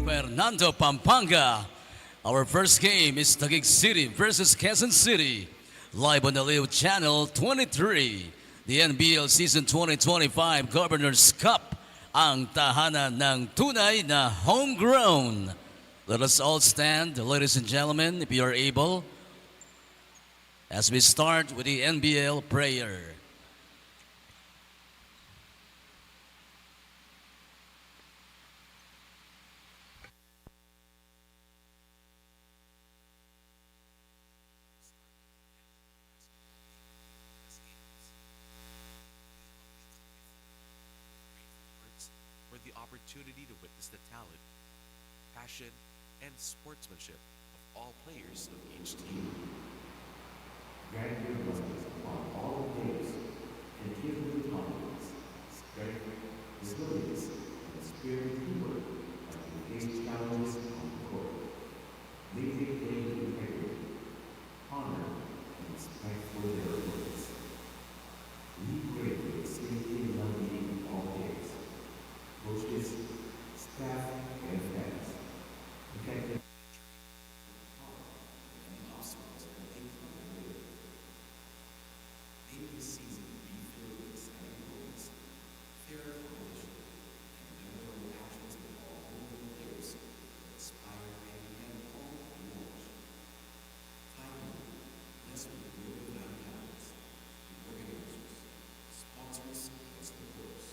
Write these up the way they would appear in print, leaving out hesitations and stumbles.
Fernando, Pampanga. Our first game is Taguig City versus Quezon City. Live on the Leo Channel 23. The NBL Season 2025 Governors Cup. Ang tahanan ng tunay na homegrown. Let us all stand, ladies and gentlemen, if you are able, as we start with the NBL prayer. For the opportunity to witness the talent, passion, and sportsmanship of all players of each team. Grant your blessings upon all days and give them confidence, strength, resilience, and spirit of teamwork as they face challenges on the court. May they play with integrity, honor, and respect for their opponents. We pray for the safety and well-being of all days. Coaches, staff, and fans. Protect them. Make this season be filled with exciting moments, fair competition, and memorable actions with all homegrown players that inspire and all who watch. Finally, bless with the glory of our talents, the organizers, sponsors, and supporters.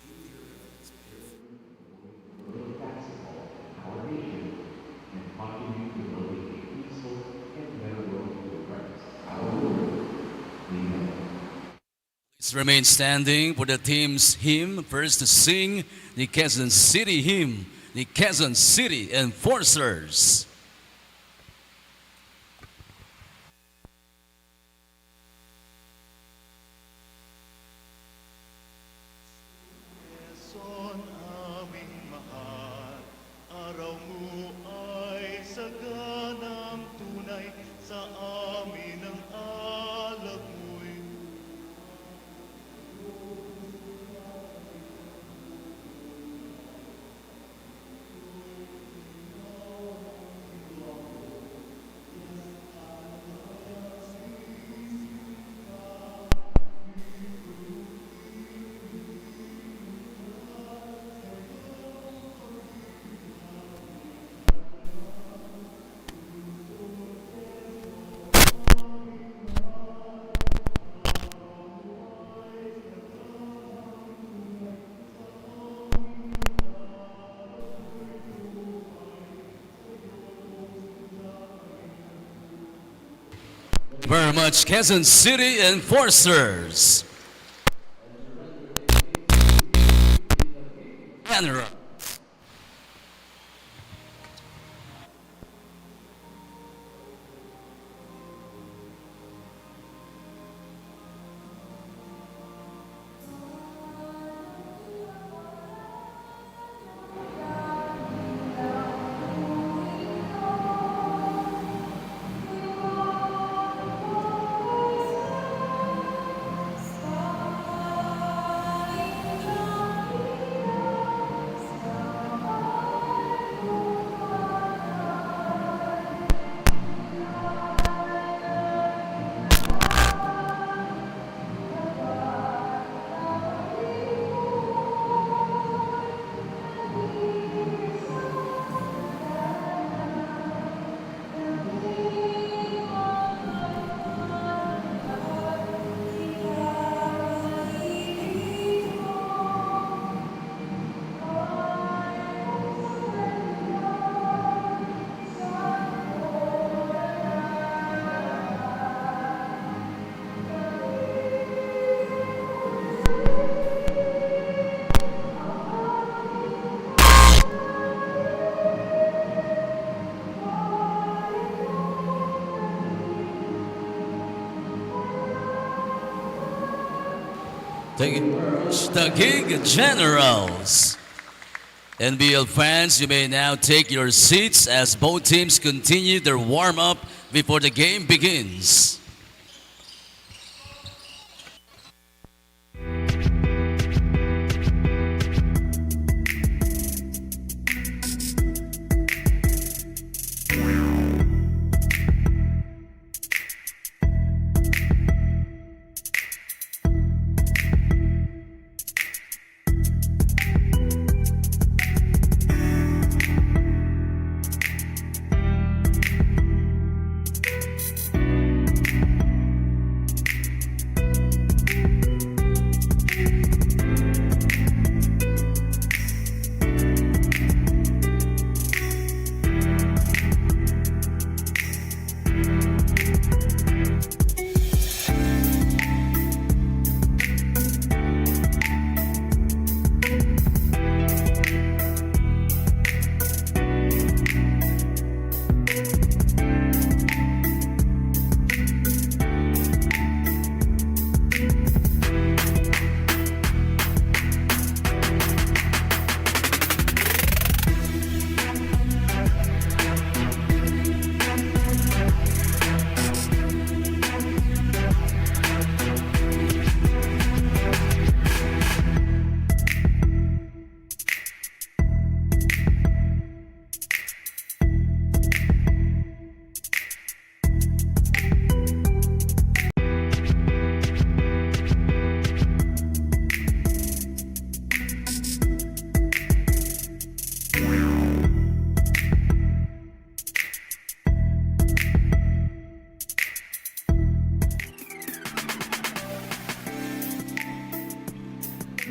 May their efforts bear fruit in the world of basketball, our nation, and contribute to building a peaceful and better world for our world. Amen. Please remain standing for the team's hymn. First to sing the Quezon City hymn, the Quezon City Enforcers. Quezon aming mahal, araw mo ay saganang tunay, sa amin ang alab mo'y Very much, Quezon City Enforcers. General. Taguig Generals. NBL fans, you may now take your seats as both teams continue their warm-up before the game begins.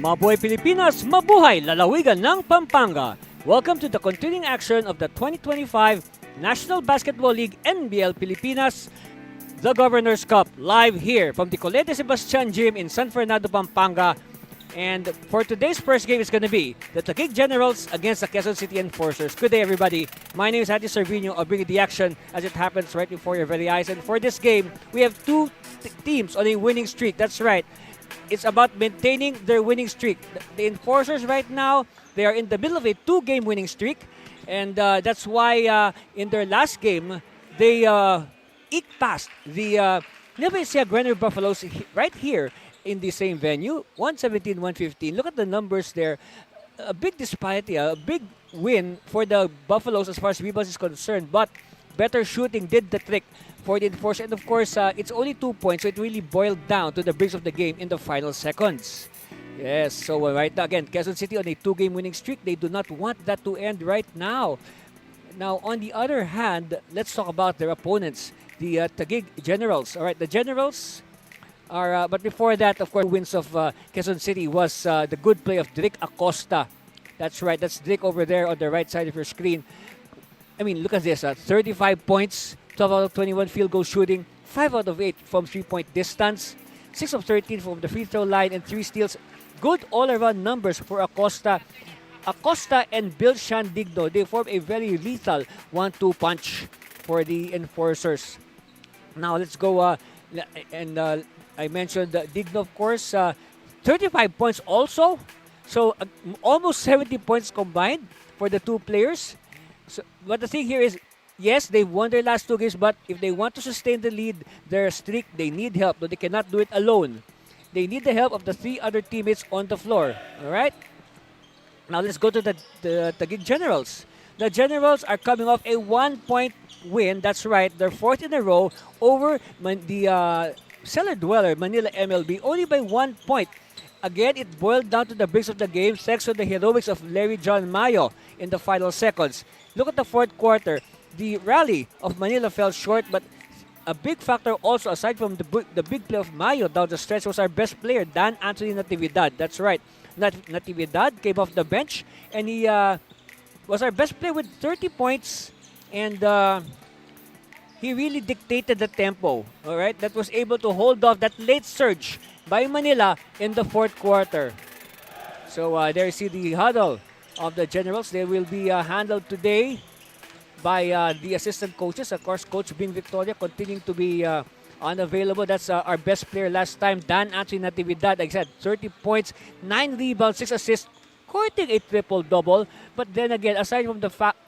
Mabuhay Pilipinas, mabuhay lalawigan ng Pampanga. Welcome to the continuing action of the 2025 National Basketball League NBL Pilipinas, the Governors Cup, live here from the Sebastian Gym in San Fernando, Pampanga. And for today's first game is going to be the Taguig Generals against the Quezon City Enforcers. Good day, everybody. My name is Ati Servino. I'll bring you the action as it happens right before your very eyes. And for this game, we have two teams on a winning streak. That's right. It's about maintaining their winning streak. The Enforcers right now, they are in the middle of a two-game winning streak. And that's why in their last game, they eked past the Nueva Granary Buffaloes right here in the same venue, 117-115. Look at the numbers there. A big disparity, a big win for the Buffaloes as far as rebounds is concerned. But better shooting did the trick for the Enforcers. And of course, it's only 2 points, so it really boiled down to the bricks of the game in the final seconds. Yes, so right now, again, Quezon City on a two-game winning streak. They do not want that to end right now. Now, on the other hand, let's talk about their opponents, the Taguig Generals. All right, the Generals are, but before that, of course, wins of Quezon City was the good play of Drick Acosta. That's right, that's Drick over there on the right side of your screen. I mean, look at this, 35 points, 12 out of 21 field goal shooting, 5 out of 8 from three-point distance, 6 of 13 from the free throw line, and 3 steals. Good all-around numbers for Acosta. Acosta and Bill Shandigno, they form a very lethal 1-2 punch for the Enforcers. Now, let's go, and I mentioned Digno, of course, 35 points also. So, almost 70 points combined for the two players. So, but the thing here is, yes, they've won their last two games, but if they want to sustain the lead, their streak, they need help. Though they cannot do it alone. They need the help of the 3 other teammates on the floor. All right? Now, let's go to the Taguig Generals. The Generals are coming off a 1-point win. That's right. They're 4th in a row over the cellar dweller, Manila MLB, only by 1 point. Again, it boiled down to the bricks of the game thanks to the heroics of Larry John Mayo in the final seconds. Look at the fourth quarter. The rally of Manila fell short, but a big factor also, aside from the big play of Mayo down the stretch, was our best player, Dan Anthony Natividad. That's right. Natividad came off the bench, and he was our best player with 30 points, and he really dictated the tempo, all right, that was able to hold off that late surge by Manila in the fourth quarter. So there you see the huddle of the Generals. They will be handled today by the assistant coaches. Of course, Coach Bing Victoria continuing to be unavailable. That's our best player last time, Dan Anthony Natividad. Like I said, 30 points, 9 rebounds, 6 assists, courting a triple-double. But then again, aside from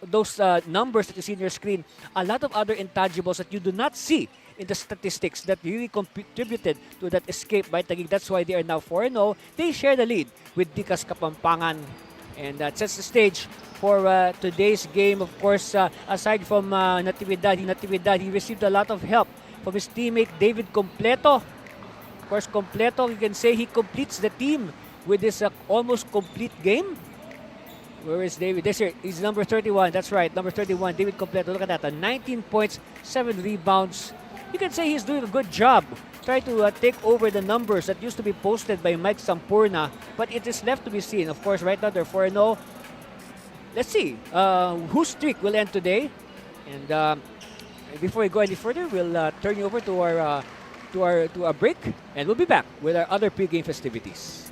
those numbers that you see on your screen, a lot of other intangibles that you do not see in the statistics that really contributed to that escape by Taguig. That's why they are now 4-0. They share the lead with Dicas Kapampangan. And that sets the stage for today's game. Of course, aside from Natividad, he received a lot of help from his teammate David Completo. Of course, Completo, you can say he completes the team with this almost complete game. Where is David? This here, he's number 31. That's right, number 31, David Completo. Look at that, 19 points, 7 rebounds. You can say he's doing a good job. Try to take over the numbers that used to be posted by Mike Sampurna, but it is left to be seen. Of course, right now they're 4-0. Let's see whose streak will end today. And before we go any further, we'll turn you over to our break, and we'll be back with our other pregame festivities.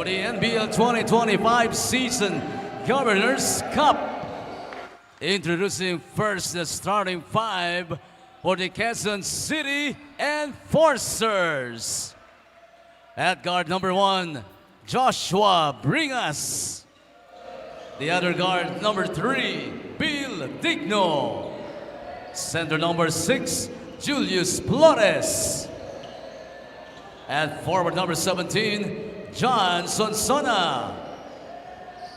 for the NBL 2025 season Governors Cup. Introducing first the starting five for the Quezon City Enforcers. At guard number 1, Joshua Bringas. The other guard number 3, Bill Digno. Center number 6, Julius Flores. At forward number 17, John Sonsona.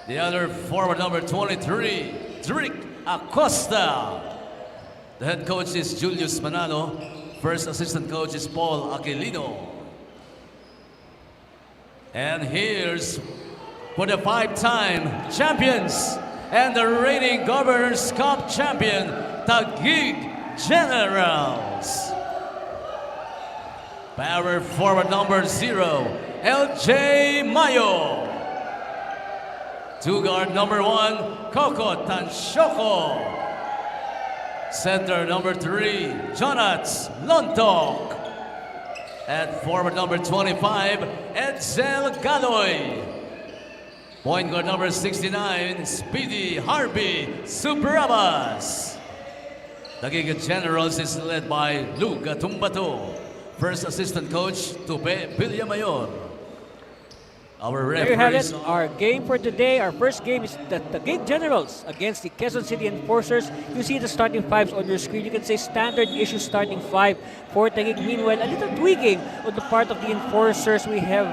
The other forward number 23, Drick Acosta. The head coach is Julius Manalo. First assistant coach is Paul Aquilino. And here's for the 5-time champions and the reigning Governors Cup champion, Taguig Generals. Power forward number 0, LJ Mayo. Two guard number 1, Coco Tanshoko. Center number 3, Jonats Lontok. At forward number 25, Edsel Galoy. Point guard number 69, Speedy Harvey Subrabas. The Taguig Generals is led by Luca Tumbato. First assistant coach, Tupe Villamayor. Our There you have it. referees Our game for today, our first game is the Taguig Generals against the Quezon City Enforcers. You see the starting fives on your screen. You can say standard issue starting five for Taguig. Meanwhile, a little tweaking on the part of the Enforcers. We have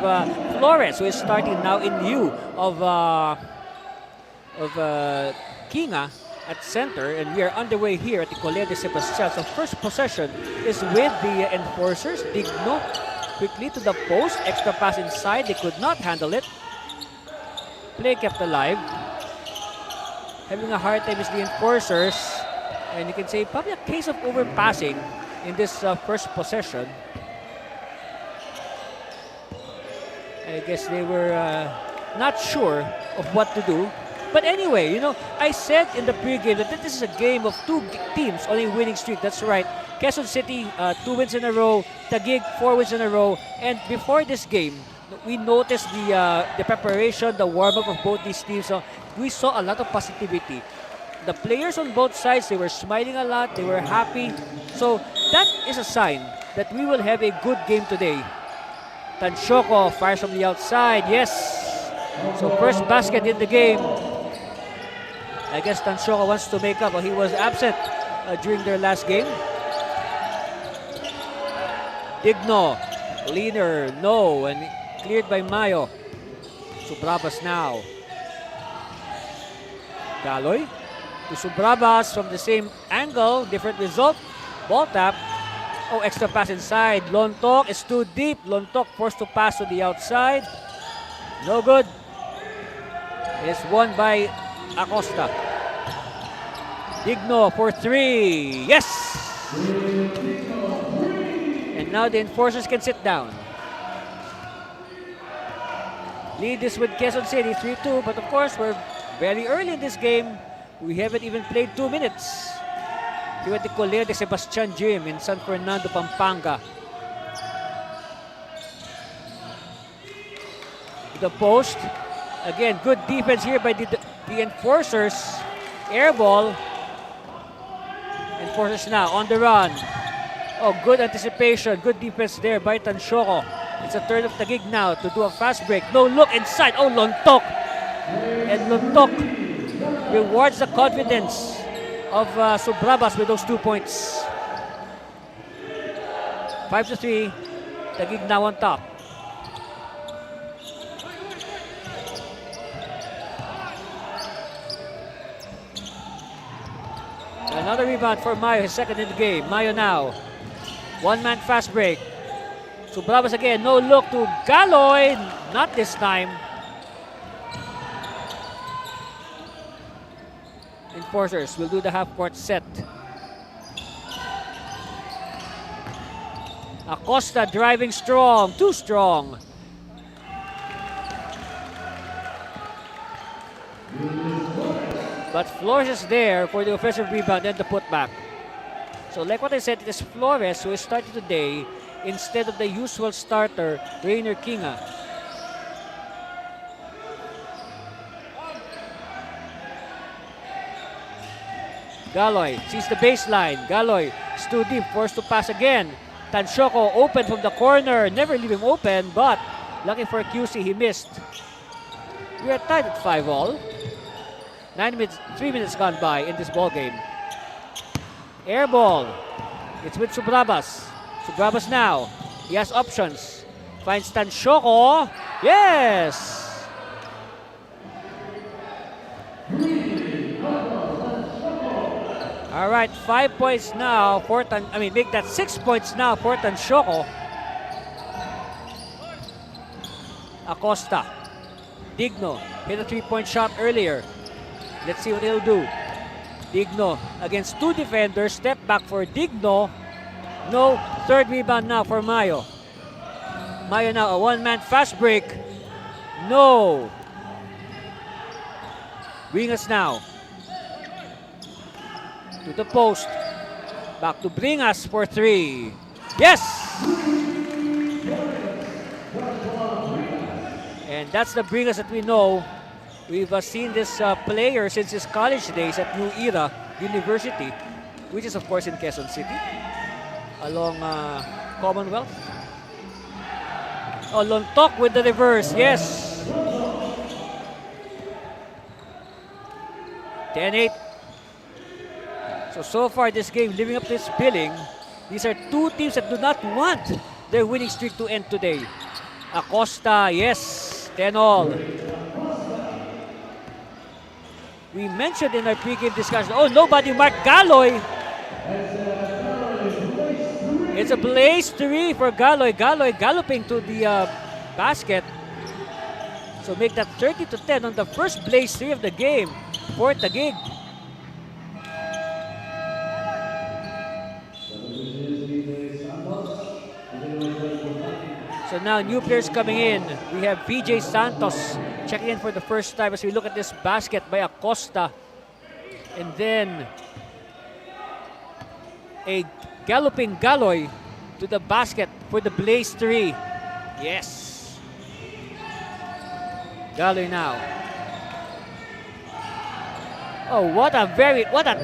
Flores, who is starting now in lieu of Kinga at center, and we are underway here at the Colegio de Sebastian. So first possession is with the Enforcers. Digno quickly to the post, extra pass inside, they could not handle it. Play kept alive. Having a hard time is the Enforcers, and you can say probably a case of overpassing in this first possession. I guess they were not sure of what to do. But anyway, you know, I said in the pregame that this is a game of two teams on a winning streak. That's right. Quezon City, 2 wins in a row. Taguig, 4 wins in a row. And before this game, we noticed the preparation, the warm-up of both these teams. So we saw a lot of positivity. The players on both sides, they were smiling a lot. They were happy. So that is a sign that we will have a good game today. Tanshoko fires from the outside. Yes. So first basket in the game. I guess Tanshoko wants to make up. He was absent during their last game. Digno, leaner, no, and cleared by Mayo. Subrabas now. Galoy to Subrabas from the same angle, different result. Ball tap. Oh, extra pass inside. Lontok is too deep. Lontok forced to pass to the outside. No good. It's won by Acosta. Digno for 3. Yes! And now the Enforcers can sit down. Lead is with Quezon City 3-2, but of course we're very early in this game. We haven't even played 2 minutes. Here at the Colegio de Sebastian Gym in San Fernando, Pampanga. The post. Again, good defense here by the Enforcers. Air ball. Enforcers now on the run. Oh, good anticipation. Good defense there by Tanshoko. It's a turn of Taguig now to do a fast break. No look inside. Oh, Lontok. And Lontok rewards the confidence of Subrabas with those 2 points. 5-3. Taguig now on top. Another rebound for Mayo, his second in the game. Mayo now. One-man fast break. Subrabas again. No look to Galoy. Not this time. Enforcers will do the half-court set. Acosta driving strong. Too strong. But Flores is there for the offensive rebound and the putback. So like what I said, it is Flores who is starting today instead of the usual starter, Rainer Kinga. Galoy sees the baseline. Galoy is too deep, forced to pass again. Tansyoko open from the corner. Never leave him open, but lucky for QC, he missed. We are tied at 5-all. 3 minutes gone by in this ball game. Air ball. It's with Subrabas. Subrabas now. He has options. Finds Tansyoko. Yes! All right, 5 points now for make that 6 points now for Tansyoko. Acosta. Digno hit a 3-point shot earlier. Let's see what he'll do. Digno against 2 defenders. Step back for Digno. No. Third rebound now for Mayo. Mayo now a one-man fast break. No. Bringas now to the post. Back to Bringas for 3. Yes! And that's the Bringas that we know. We've seen this player since his college days at New Era University, which is of course in Quezon City, along Commonwealth. Oh, Lontok with the reverse, yes. 10-8. So far this game living up to its billing. These are 2 teams that do not want their winning streak to end today. Acosta, yes, 10-all. We mentioned in our pregame discussion, oh, nobody marked Galoy. It's a blaze 3 for Galoy. Galoy galloping to the basket. So make that 30-10 on the first blaze 3 of the game for Taguig. So now new players coming in. We have VJ Santos checking in for the first time as we look at this basket by Acosta. And then a galloping Galoy to the basket for the blaze 3. Yes. Galoy now. Oh, what a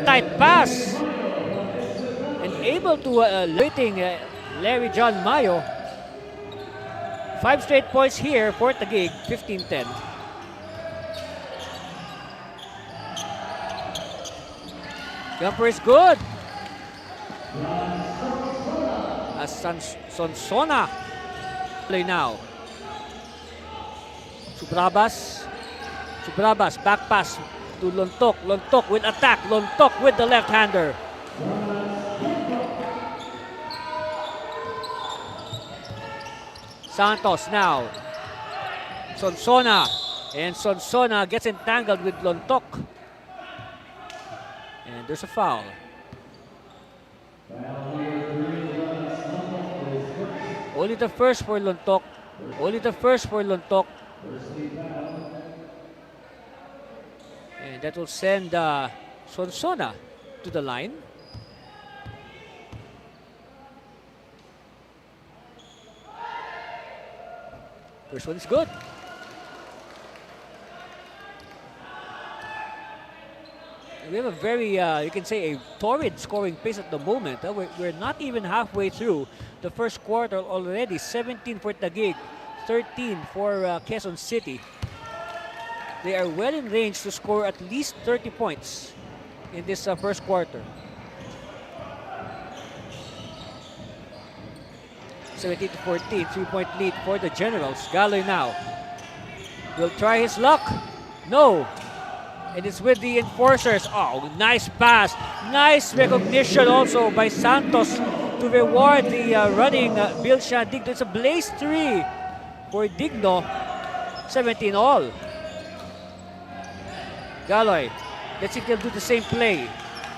tight pass. And able to waiting Larry John Mayo. 5 straight points here for Taguig, 15-10. Jumper is good. As Sonsona play now. Subrabas, back pass to Lontok. Lontok with attack. Lontok with the left-hander. Santos now. Sonsona. And Sonsona gets entangled with Lontok. And there's a foul. Only the first for Lontok. And that will send Sonsona to the line. First one is good. We have a very, you can say, a torrid scoring pace at the moment. We're not even halfway through the first quarter already. 17 for Taguig, 13 for Quezon City. They are well in range to score at least 30 points in this first quarter. 17-14, 3-point lead for the Generals. Galoy now will try his luck. No. And it's with the enforcers. Oh, nice pass. Nice recognition also by Santos to reward the running Bilshan Digno. It's a blaze 3 for Digno. 17-all. Galoy. Let's see if they'll do the same play.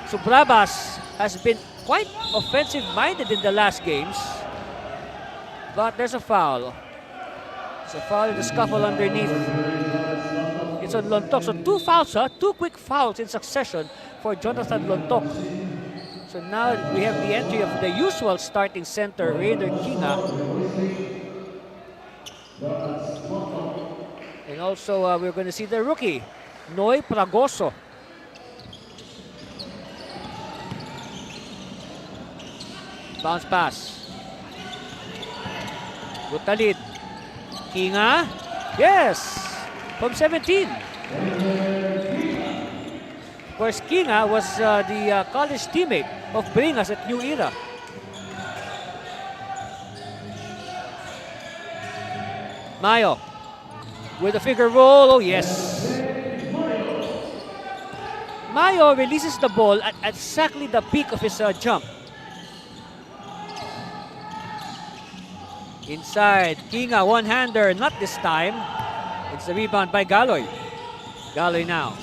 Subrabas has been quite offensive-minded in the last games. But there's a foul. It's a foul in the scuffle underneath. It's on Lontok. So 2 fouls, 2 quick fouls in succession for Jonathan Lontok. So now we have the entry of the usual starting center, Raider Kinga. And also we're going to see the rookie, Noy Pragoso. Bounce pass. Butalid. Kinga. Yes! From 17. Of course, Kinga was the college teammate of Bringas at New Era. Mayo with a finger roll. Oh, yes. Mayo releases the ball at exactly the peak of his jump. Inside, Kinga, one-hander, not this time. It's the rebound by Galoy. Galoy now.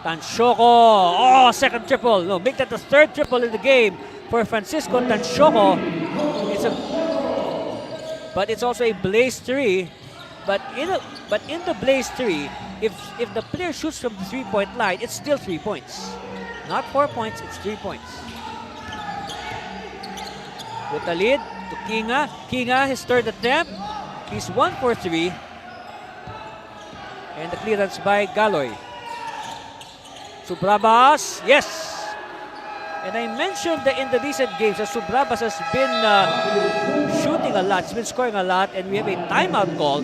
Tansyoko. Oh, second triple. No, make that the third triple in the game for Francisco Tansyoko. But it's also a blaze 3. But in the blaze 3, if the player shoots from the 3-point line, it's still 3 points. Not 4 points, it's 3 points. With the lead to Kinga. Kinga, his third attempt. He's 1 for 3. And the clearance by Galoy. Subrabas, yes! And I mentioned that in the recent games that Subrabas has been shooting a lot, he's been scoring a lot, and we have a timeout call.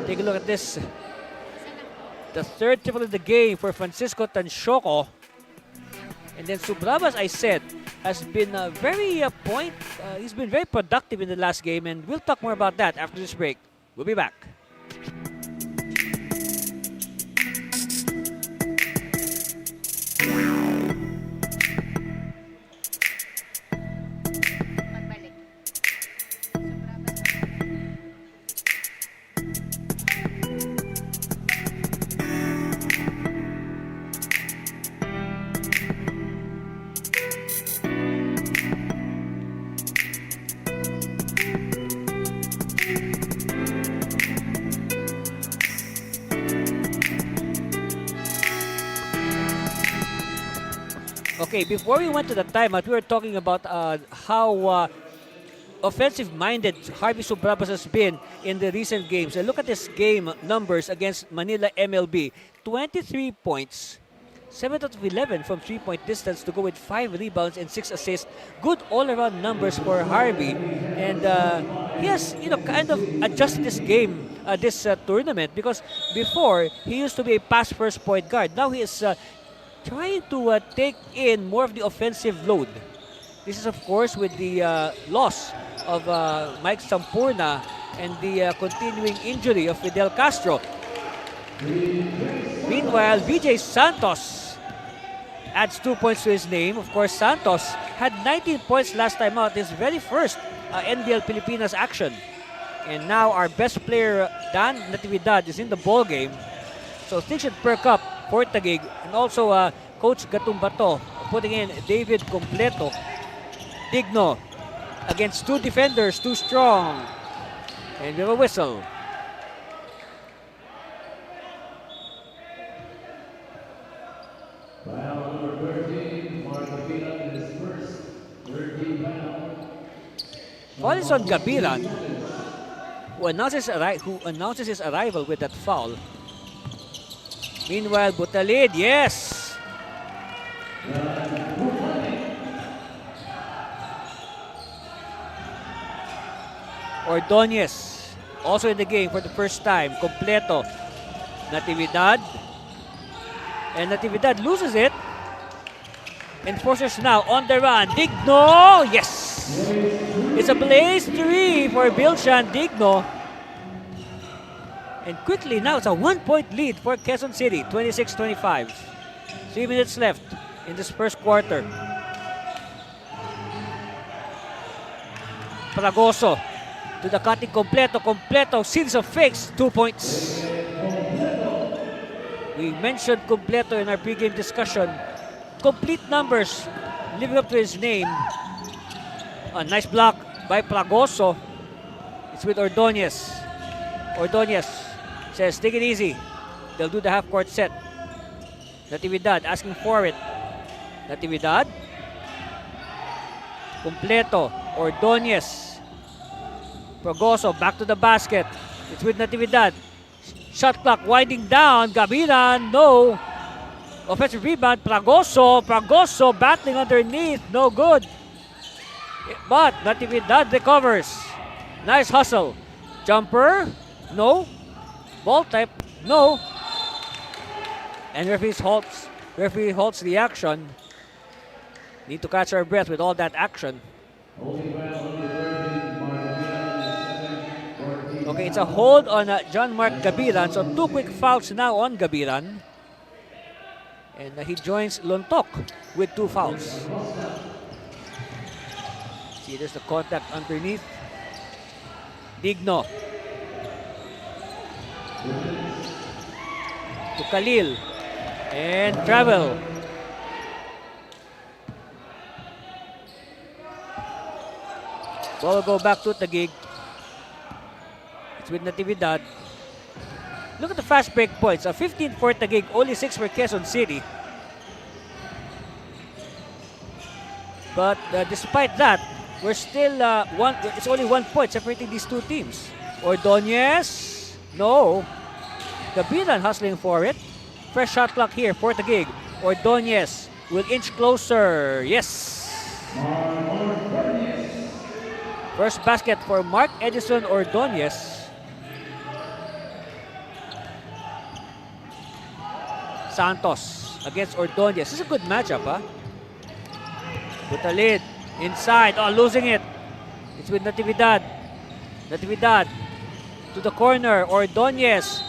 Take a look at this. The third triple of the game for Francisco Tansyoko. And then Subrabas, I said, has been he's been very productive in the last game, and we'll talk more about that after this break. We'll be back. Pagbalik. Okay, before we went to the timeout, we were talking about how offensive-minded Harvey Subrabas has been in the recent games. And look at his game numbers against Manila MLB. 23 points, 7 out of 11 from 3-point distance to go with 5 rebounds and 6 assists. Good all-around numbers for Harvey. And he has, kind of adjusted this game, this tournament, because before, he used to be a pass-first point guard. Now he is trying to take in more of the offensive load. This is, of course, with the loss of Mike Sampurna and the continuing injury of Fidel Castro. Meanwhile, VJ Santos adds 2 points to his name. Of course, Santos had 19 points last time out, his very first NBL Pilipinas action. And now our best player, Dan Natividad, is in the ball game. So things should perk up for Taguig. And also Coach Gatumbato putting in David Completo. Digno against 2 defenders, too strong. And we have a whistle. Foul is on Gabiran, who announces his arrival with that foul. Meanwhile, Butalid, yes! Ordonez, also in the game for the first time. Completo. Natividad. And Natividad loses it. Enforcers now on the run. Digno, yes! It's a blaze 3 for Bilshan Digno. And quickly now it's a 1-point lead for Quezon City, 26-25. 3 minutes left in this first quarter. Fragoso to the cutting Completo. Completo, series of fakes, 2 points. We mentioned Completo in our pregame discussion. Complete numbers, living up to his name. A nice block by Fragoso. It's with Ordonez. Ordonez says, take it easy. They'll do the half-court set. Natividad asking for it. Natividad. Completo. Ordonez. Fragoso back to the basket. It's with Natividad. Shot clock winding down. Gabiran, no. Offensive rebound, Pragoso. Pragoso battling underneath. No good. But Natividad recovers. Nice hustle. Jumper. No. Ball type. No. And referee halts the action. Need to catch our breath with all that action. Okay, it's a hold on John Mark Gabiran. So 2 quick fouls now on Gabiran. And he joins Lontok with 2 fouls. See, there's the contact underneath. Digno. To Khalil. And travel. Ball will go back to Taguig. It's with Natividad. Look at the fast break points. 15 for Taguig, only 6 for Quezon City. But despite that, we're still it's only 1 point separating these two teams. Ordonez, no. Gabiran hustling for it. Fresh shot clock here for Taguig. Ordonez will inch closer. Yes. First basket for Mark Edison Ordonez. Santos against Ordonez. This is a good matchup, huh? Put a lead inside. Oh, losing it. It's with Natividad. Natividad to the corner. Ordonez.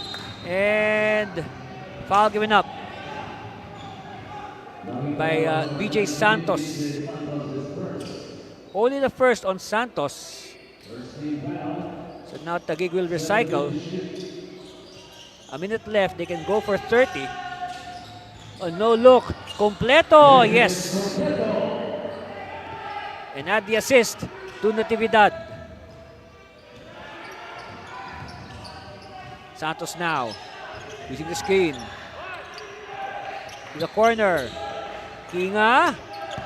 And foul given up by BJ Santos. Only the first on Santos. So now Taguig will recycle. A minute left. They can go for 30. Oh, no look. Completo. Yes. And add the assist to Natividad. Santos now using the screen. To the corner. Kinga.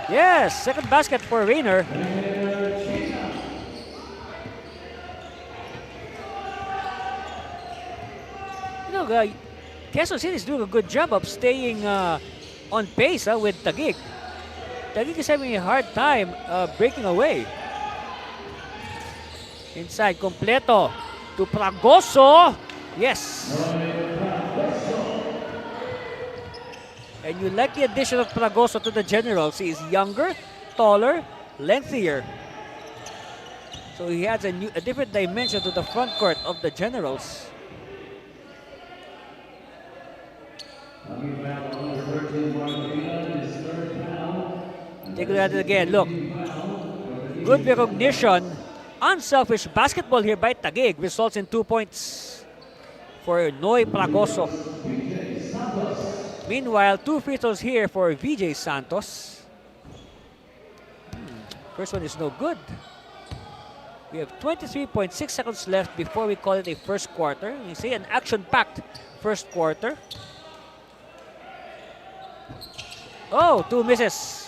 Yes. Second basket for Rainer. You know, Quezon City is doing a good job of staying on pace with Taguig. Taguig is having a hard time breaking away. Inside, Completo to Pragoso. Yes. And you like the addition of Pragoso to the Generals. He is younger, taller, lengthier. So he adds a different dimension to the front court of the Generals. Take a look at it again. Look. Good recognition. Unselfish basketball here by Taguig results in 2 points for Noy Pragoso. Meanwhile, 2 free throws here for VJ Santos. First one is no good. We have 23.6 seconds left before we call it a first quarter. You see, an action-packed first quarter. Oh, 2 misses.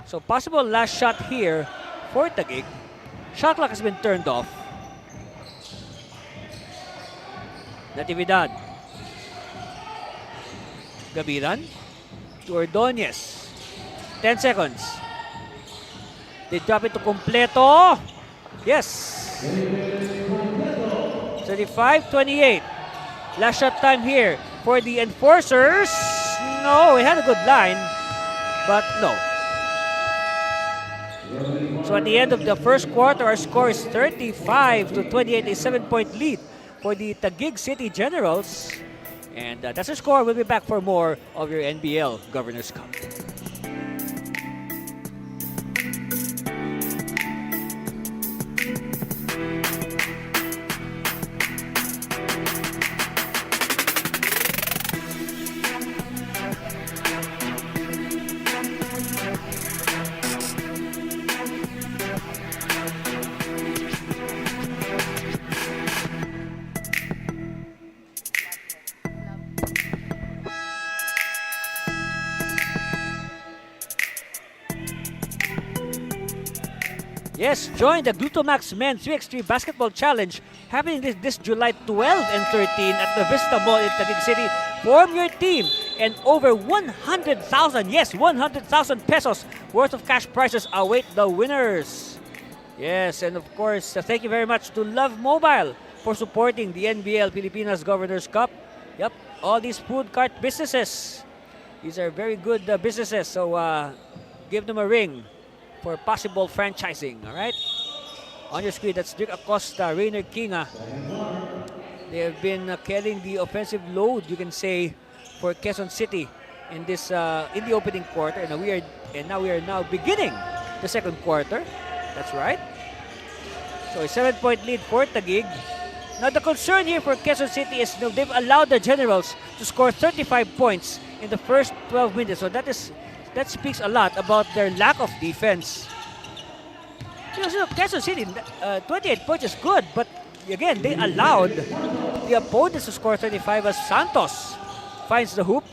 So possible last shot here for Taguig. Shot clock has been turned off. Natividad. Gabiran to Ordonez. 10 seconds. They drop it to Completo. Yes. 35-28. Last shot time here for the Enforcers. No, it had a good line, but no. So at the end of the first quarter, our score is 35-28, a 7-point lead for the Taguig City Generals. And that's our score. We'll be back for more of your NBL Governors Cup. Yes, join the Glutomax Men's 3x3 Basketball Challenge happening this July 12 and 13 at the Vista Mall in Taguig City. Form your team and over 100,000, yes, 100,000 pesos worth of cash prizes await the winners. Yes, and of course, thank you very much to Love Mobile for supporting the NBL Pilipinas Governors Cup. Yep, all these food cart businesses. These are very good businesses, so give them a ring for possible franchising, all right? On your screen, that's Dick Acosta, Rainer Kinga. They have been carrying the offensive load, you can say, for Quezon City in this in the opening quarter. And now we are now beginning the second quarter. That's right. So a 7-point lead for Taguig. Now the concern here for Quezon City is they've allowed the Generals to score 35 points in the first 12 minutes. So that speaks a lot about their lack of defense. Quezon City, 28 points is good, but again, they allowed the opponents to score 35 as Santos finds the hoop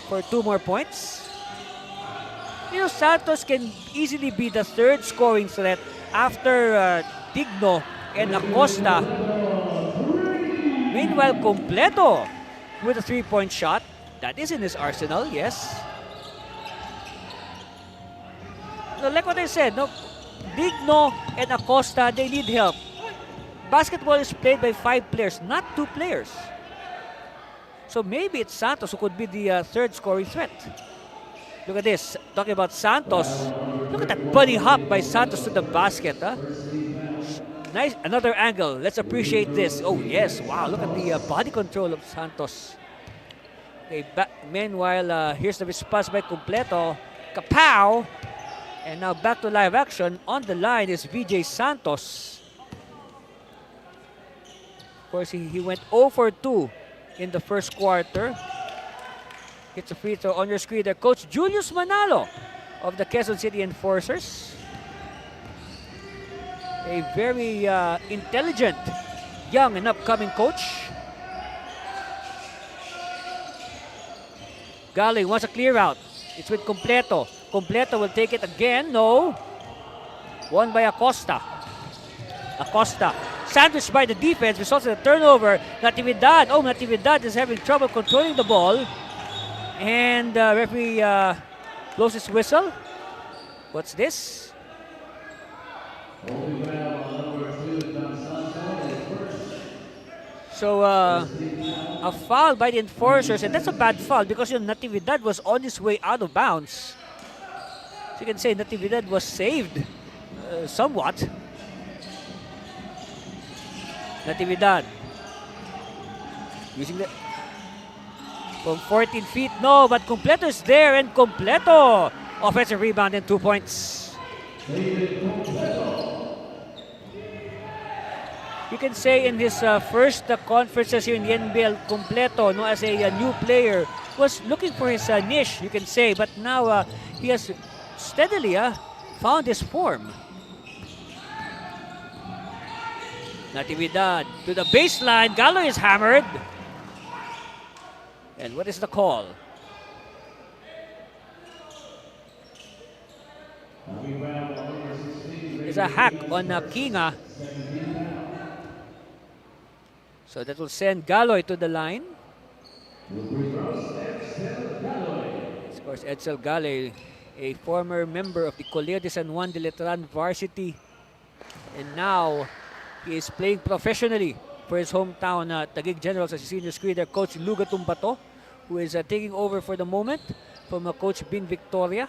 for 2 more points. Santos can easily be the third scoring threat after Digno and Acosta. Meanwhile, Completo with a 3-point shot. That is in his arsenal, yes. So like what I said, Digno and Acosta, they need help. Basketball is played by 5 players, not 2 players. So maybe it's Santos who could be the third scoring threat. Look at this. Talking about Santos. Look at that bunny hop by Santos to the basket. Huh? Nice. Another angle. Let's appreciate this. Oh, yes. Wow. Look at the body control of Santos. Okay. Meanwhile, here's the response by Completo. Kapow! And now back to live action. On the line is VJ Santos. Of course, he went 0 for 2 in the first quarter. Hits a free throw on your screen there. Coach Julius Manalo of the Quezon City Enforcers. A very intelligent, young and upcoming coach. Galing wants a clear out. It's with Completo. Completo will take it again. No. Won by Acosta. Acosta. Sandwiched by the defense. Results in a turnover. Natividad. Oh, Natividad is having trouble controlling the ball. And referee blows his whistle. What's this? So a foul by the enforcers, and that's a bad foul because Natividad was on his way out of bounds. So you can say Natividad was saved somewhat. Natividad using the from 14 feet, no, but Completo is there, and Completo offensive rebound and 2 points. You can say in his first conferences here in the NBL, Completo, as a new player, was looking for his niche, you can say, but now he has steadily found his form. Natividad to the baseline. Gallo is hammered. And what is the call? It's a hack on Kinga. So that will send Galoy to the line. Of course, Edsel Galoy, a former member of the Colegio de San Juan de Letran varsity. And now he is playing professionally for his hometown Taguig Generals as a senior screener, Coach Luga Tumbato, who is taking over for the moment from Coach Bing Victoria.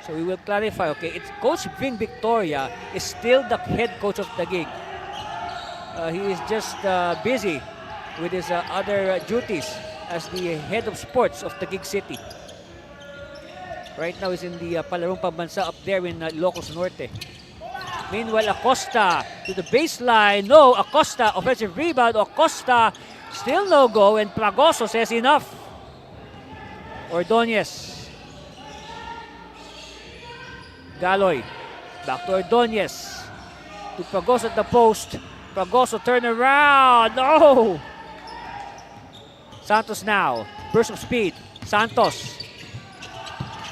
So we will clarify, okay, it's Coach Bing Victoria is still the head coach of Taguig. He is just busy with his other duties as the head of sports of Taguig City. Right now he's in the Palarong Pambansa up there in Ilocos Norte. Meanwhile, Acosta to the baseline. No, Acosta, offensive rebound. Acosta, still no go. And Pragoso says enough. Ordonez. Galoy. Back to Ordonez. To Pragoso at the post. Pragoso turn around. No! Santos now. Burst of speed. Santos.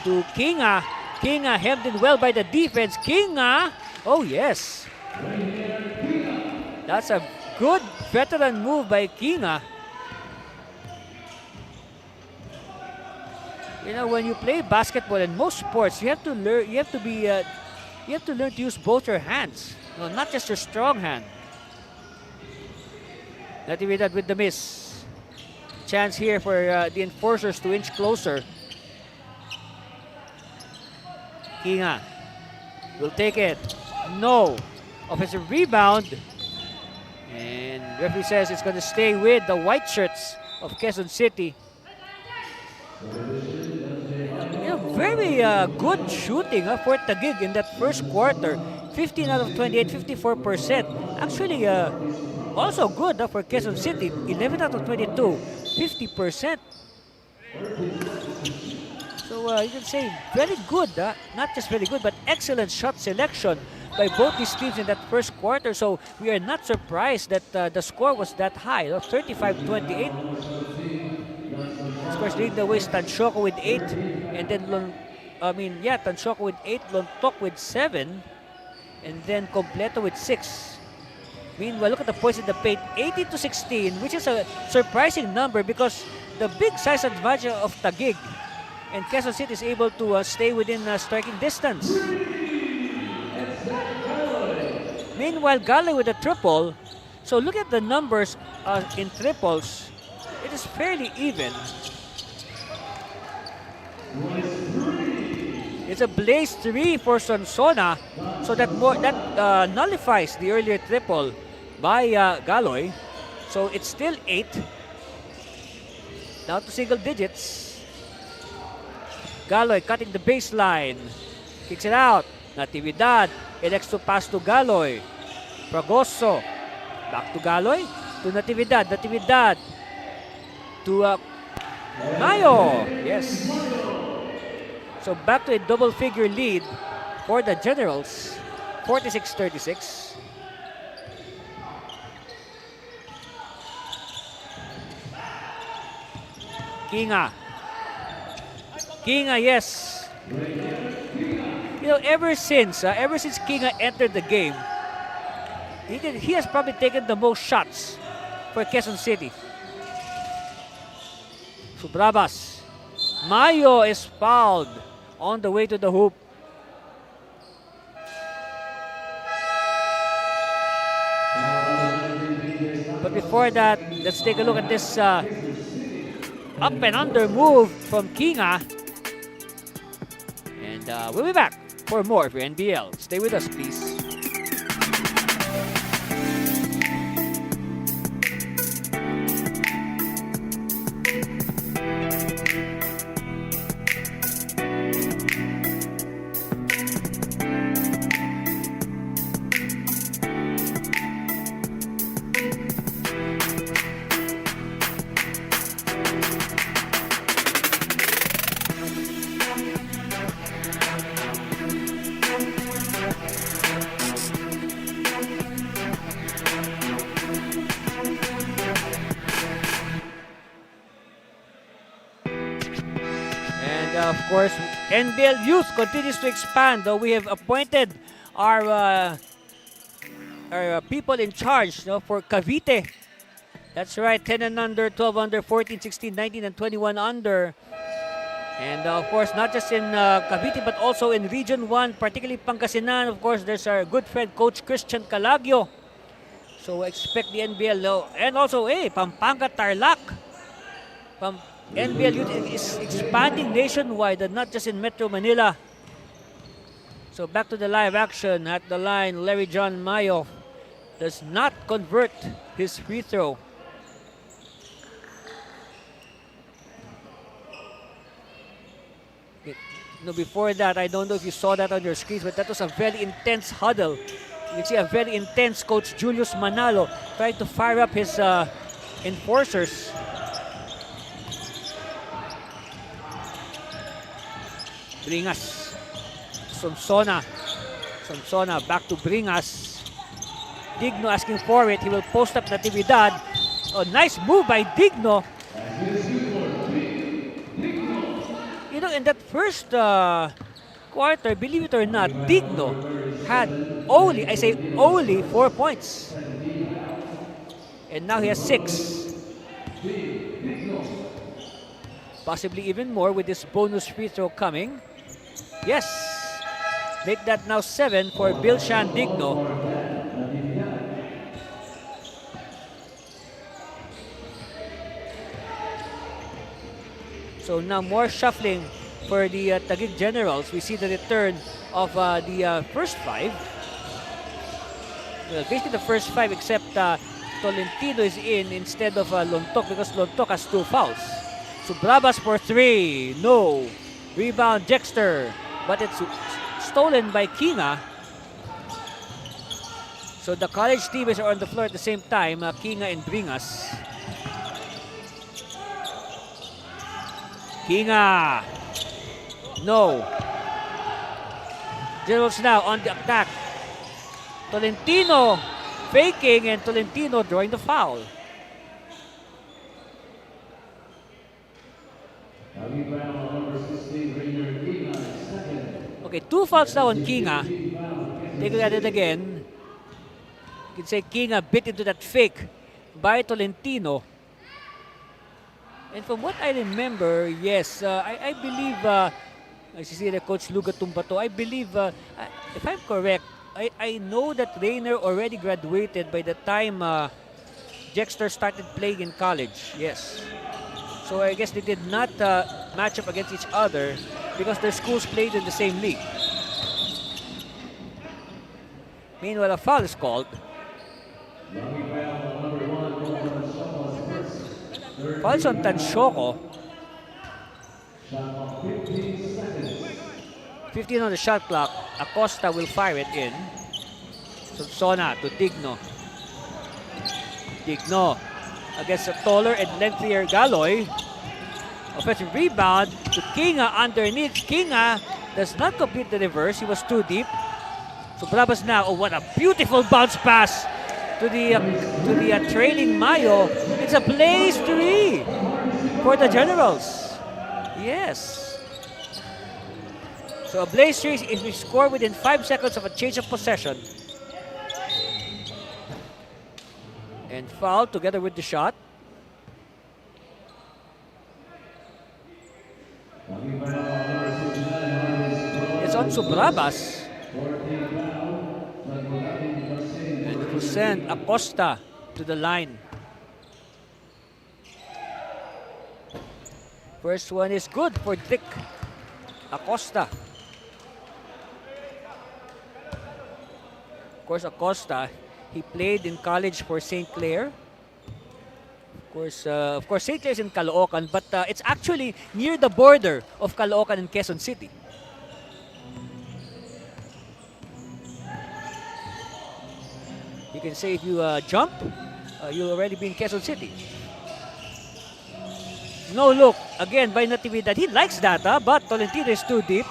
To Kinga. Kinga hemmed in well by the defense. Kinga. Oh, yes. That's a good veteran move by Kinga You know, when you play basketball in most sports, you have to learn. You have to be. You have to learn to use both your hands, no, not just your strong hand. Natividad with the miss. Chance here for the enforcers to inch closer. Kinga will take it. No. Offensive rebound. And referee says it's going to stay with the white shirts of Quezon City. You know, very good shooting for Taguig in that first quarter. 15 out of 28, 54%. Actually, also good for Quezon City. 11 out of 22, 50%. So you can say very good, not just very good, but excellent shot selection by both these teams in that first quarter. So we are not surprised that the score was that high, 35-28. Of course, leading the way is Tanchoco with 8, and then Tanchoco with 8, Lontok with 7, and then Completo with 6. Meanwhile, look at the points in the paint, 18-16, which is a surprising number because the big size advantage of Taguig and Quezon City is able to stay within striking distance. Meanwhile, Gale with a triple. So look at the numbers in triples. It is fairly even. It's a blaze 3 for Sonsona, so that nullifies the earlier triple by Galoy. So it's still 8, down to single digits. Galoy cutting the baseline, kicks it out. Natividad elects to pass to Galoy. Fragoso, back to Galoy, to Natividad. Natividad to Mayo. Yes. So back to a double-figure lead for the Generals, 46-36. Kinga, yes. You know, ever since Kinga entered the game, he has probably taken the most shots for Quezon City. Subrabas. Mayo is fouled on the way to the hoop. But before that, let's take a look at this up and under move from Kinga. And we'll be back for more for NBL. Stay with us, please. Of course, NBL Youth continues to expand. Though we have appointed our people in charge for Cavite. That's right, 10 and under, 12 under, 14, 16, 19, and 21 under. And of course, not just in Cavite, but also in Region 1, particularly Pangasinan. Of course, there's our good friend, Coach Christian Calagio. So expect the NBL. And also, Pampanga, Tarlac. NBL Youth is expanding nationwide and not just in Metro Manila. So back to the live action. At the line, Larry John Mayo does not convert his free throw. Before that, I don't know if you saw that on your screens, but that was a very intense huddle. You can see a very intense Coach Julius Manalo trying to fire up his enforcers. Bringas. Sonsona back to Bringas. Digno asking for it. He will post up Natividad. Oh, nice move by Digno. You know, in that first quarter, believe it or not, Digno had only 4 points. And now he has 6. Possibly even more with this bonus free throw coming. Yes! Make that now 7 for Bilshan Digno. So now more shuffling for the Taguig Generals. We see the return of the first 5. Well, basically the first 5 except Tolentino is in instead of Lontok because Lontok has 2 fouls. So Brabas for 3. No. Rebound Jexter. But it's stolen by Kinga. So the college teams are on the floor at the same time. Kinga and Bringas. Kinga. No. Generals now on the attack. Tolentino faking and Tolentino drawing the foul. Okay, 2 fouls now on Kinga. Take a look at it again. You can say Kinga bit into that fake by Tolentino. And from what I remember, yes, I believe, as you see the coach Luga Tumbato, I believe, if I'm correct, I know that Rainer already graduated by the time Jexter started playing in college. Yes. So I guess they did not match up against each other because their schools played in the same league. Meanwhile, a foul is called. Fouls on Tanshoko. 15 on the shot clock. Acosta will fire it in. Sona to Digno. Digno against a taller and lengthier Galoy. Offensive rebound to Kinga underneath. Kinga does not complete the reverse. He was too deep. So Brabas now. Oh, what a beautiful bounce pass to the trailing Mayo. It's a blaze 3 for the Generals. Yes. So a blaze 3 if we score within 5 seconds of a change of possession. And foul together with the shot. It's on Brabas. And it will send Acosta to the line. First one is good for Dick Acosta. Of course, Acosta, he played in college for St. Clair. Of course, St. Clair is in Caloocan, but it's actually near the border of Caloocan and Quezon City. You can say if you jump, you'll already be in Quezon City. No look, again by Natividad. He likes that, but Tolentino is too deep.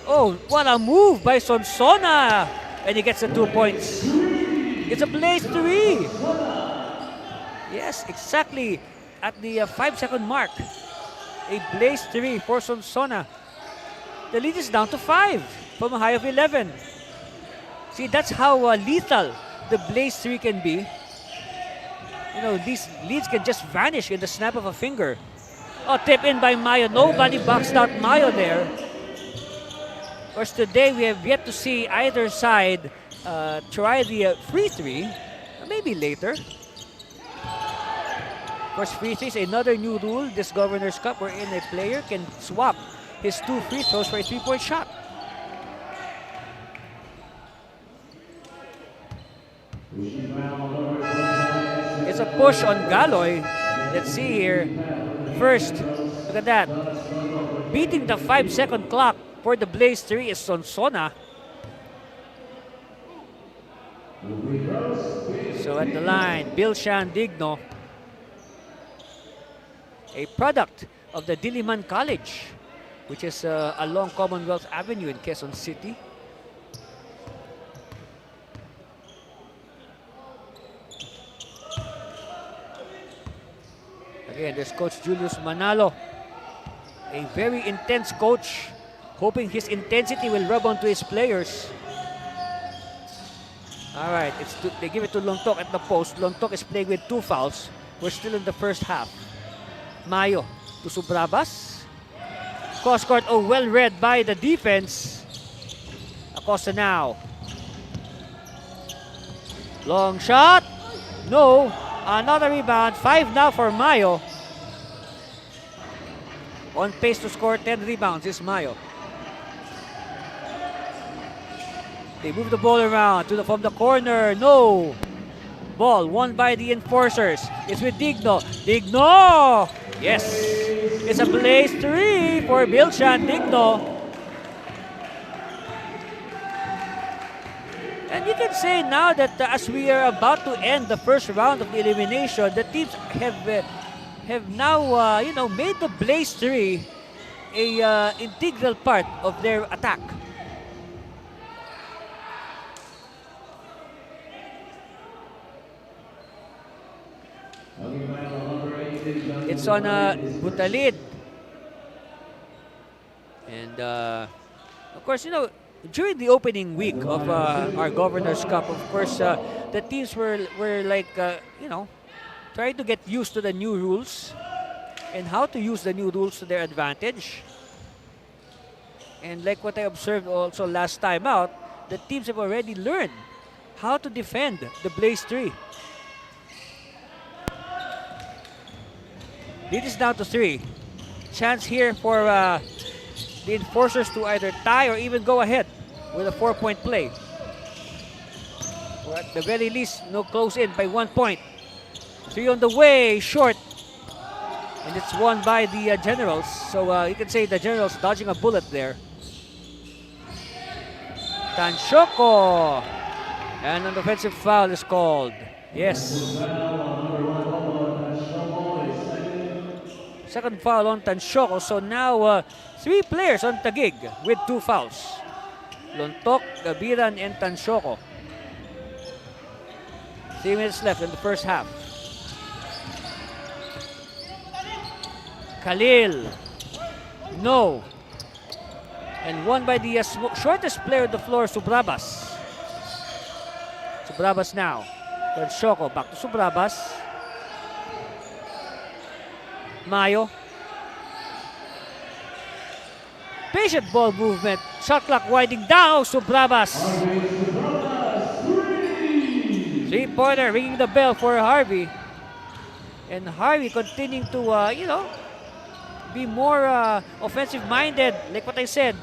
Oh, what a move by Sonsona! And he gets the 2 points. It's a blaze 3. Yes, exactly at the 5-second mark. A blaze 3 for Sonsona. The lead is down to 5 from a high of 11. See, that's how lethal the blaze 3 can be. You know, these leads can just vanish in the snap of a finger. Oh, tip in by Mayo. Nobody boxed out Mayo there. Of course, today we have yet to see either side try the free 3. Maybe later. Of course, free 3 is another new rule this Governors Cup wherein a player can swap his 2 free throws for a 3-point shot. It's a push on Galoy. Let's see here. First, look at that. Beating the 5-second clock for the blaze 3 is Sonsona. So at the line, Bilshan Digno, a product of the Diliman College, which is along Commonwealth Avenue in Quezon City. Again, there's Coach Julius Manalo, a very intense coach, hoping his intensity will rub onto his players. All right, they give it to Lontok at the post. Lontok is playing with 2 fouls. We're still in the first half. Mayo to Subrabas. Cross court, well read by the defense. Acosta now. Long shot. No. Another rebound. 5 now for Mayo. On pace to score 10 rebounds is Mayo. They move the ball around from the corner. No. Ball won by the enforcers. It's with Digno. Digno! Yes. It's a blaze 3 for Bilshan Digno. And you can say now that as we are about to end the first round of the elimination, the teams have now made the blaze 3 a integral part of their attack. It's on Butalid. And of course, during the opening week of our Governors Cup, of course, the teams were like, trying to get used to the new rules and how to use the new rules to their advantage. And like what I observed also last time out, the teams have already learned how to defend the Blaze 3. Lead is down to 3. Chance here for the enforcers to either tie or even go ahead with a 4-point play. Or at the very least, close in by 1 point. 3 on the way, short. And it's won by the Generals. So you can say the Generals dodging a bullet there. Tanshoko. And an offensive foul is called. Yes. Second foul on Tanshoko. So now 3 players on Taguig with 2 fouls. Lontok, Gabiran, and Tanshoko. 3 minutes left in the first half. Khalil. No. And won by the shortest player on the floor, Subrabas. Subrabas now. Tanshoko back to Subrabas. Mayo. Patient ball movement. Shot clock winding down. Subrabas. 3-pointer ringing the bell for Harvey. And Harvey continuing to, be more offensive-minded. Like what I said,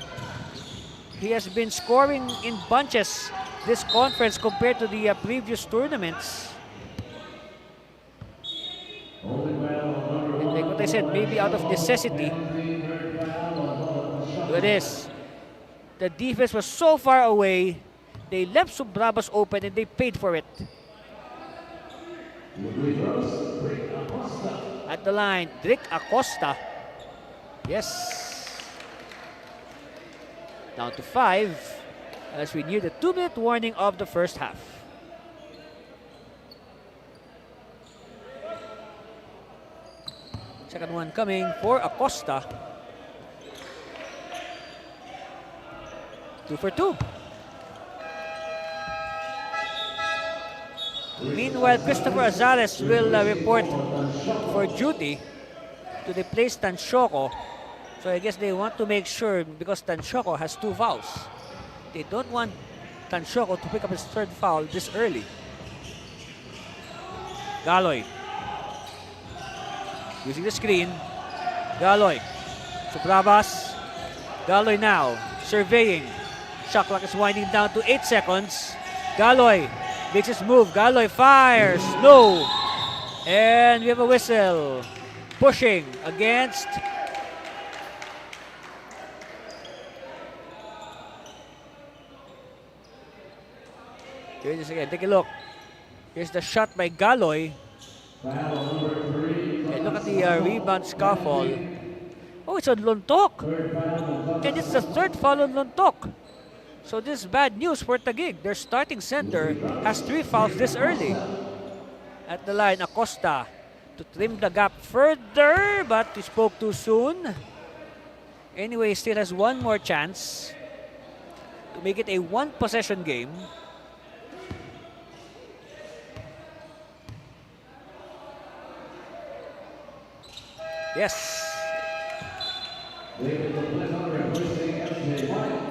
he has been scoring in bunches this conference compared to the previous tournaments. And like what I said, maybe out of necessity. Look at this. The defense was so far away, they left Subrabas open and they paid for it. At the line, Drick Acosta. Yes. Down to 5 as we near the 2-minute warning of the first half. Second one coming for Acosta. 2 for 2. Meanwhile, Christopher Azares will report for duty to replace Tanshoko. So I guess they want to make sure, because Tanshoko has 2 fouls, they don't want Tanshoko to pick up his 3rd foul this early. Galoy. Using the screen. Galoy. Subrabas. Galoy now. Surveying. Shot clock is winding down to 8 seconds. Galoy makes his move. Galoy fires. No. And we have a whistle. Pushing against here it is again. Take a look. Here's the shot by Galoy. And look at the rebound scuffle. Oh, it's on Lontok. And it's the 3rd foul on Lontok. So this is bad news for Taguig. Their starting center has 3 fouls this early. At the line, Acosta to trim the gap further, but he spoke too soon. Anyway, still has one more chance to make it a 1-possession game. Yes.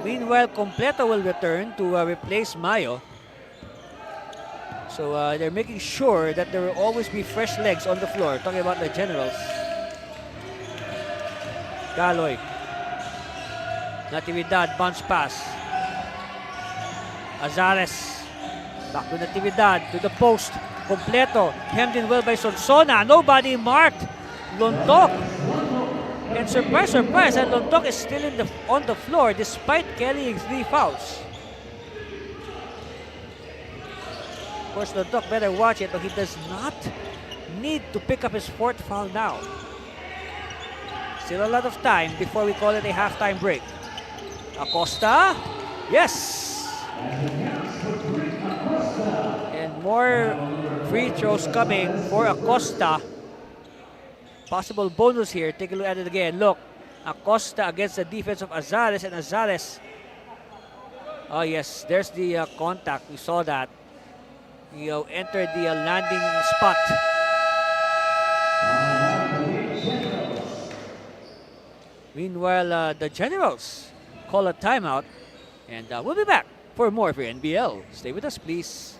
Meanwhile, Completo will return to replace Mayo. So they're making sure that there will always be fresh legs on the floor. Talking about the Generals. Galoy. Natividad, bounce pass. Azares. Back to Natividad, to the post. Completo, hemmed in well by Sonsona. Nobody marked. Lontok. And surprise, surprise, and Lontok is still on the floor despite carrying 3 fouls. Of course, Lontok better watch it, but he does not need to pick up his 4th foul now. Still a lot of time before we call it a halftime break. Acosta, yes! And more free throws coming for Acosta. Possible bonus here. Take a look at it again. Look, Acosta against the defense of Azares, and Azares. Oh yes, there's the contact. We saw that. He entered the landing spot. Meanwhile, the Generals call a timeout, and we'll be back for more for NBL. Stay with us, please.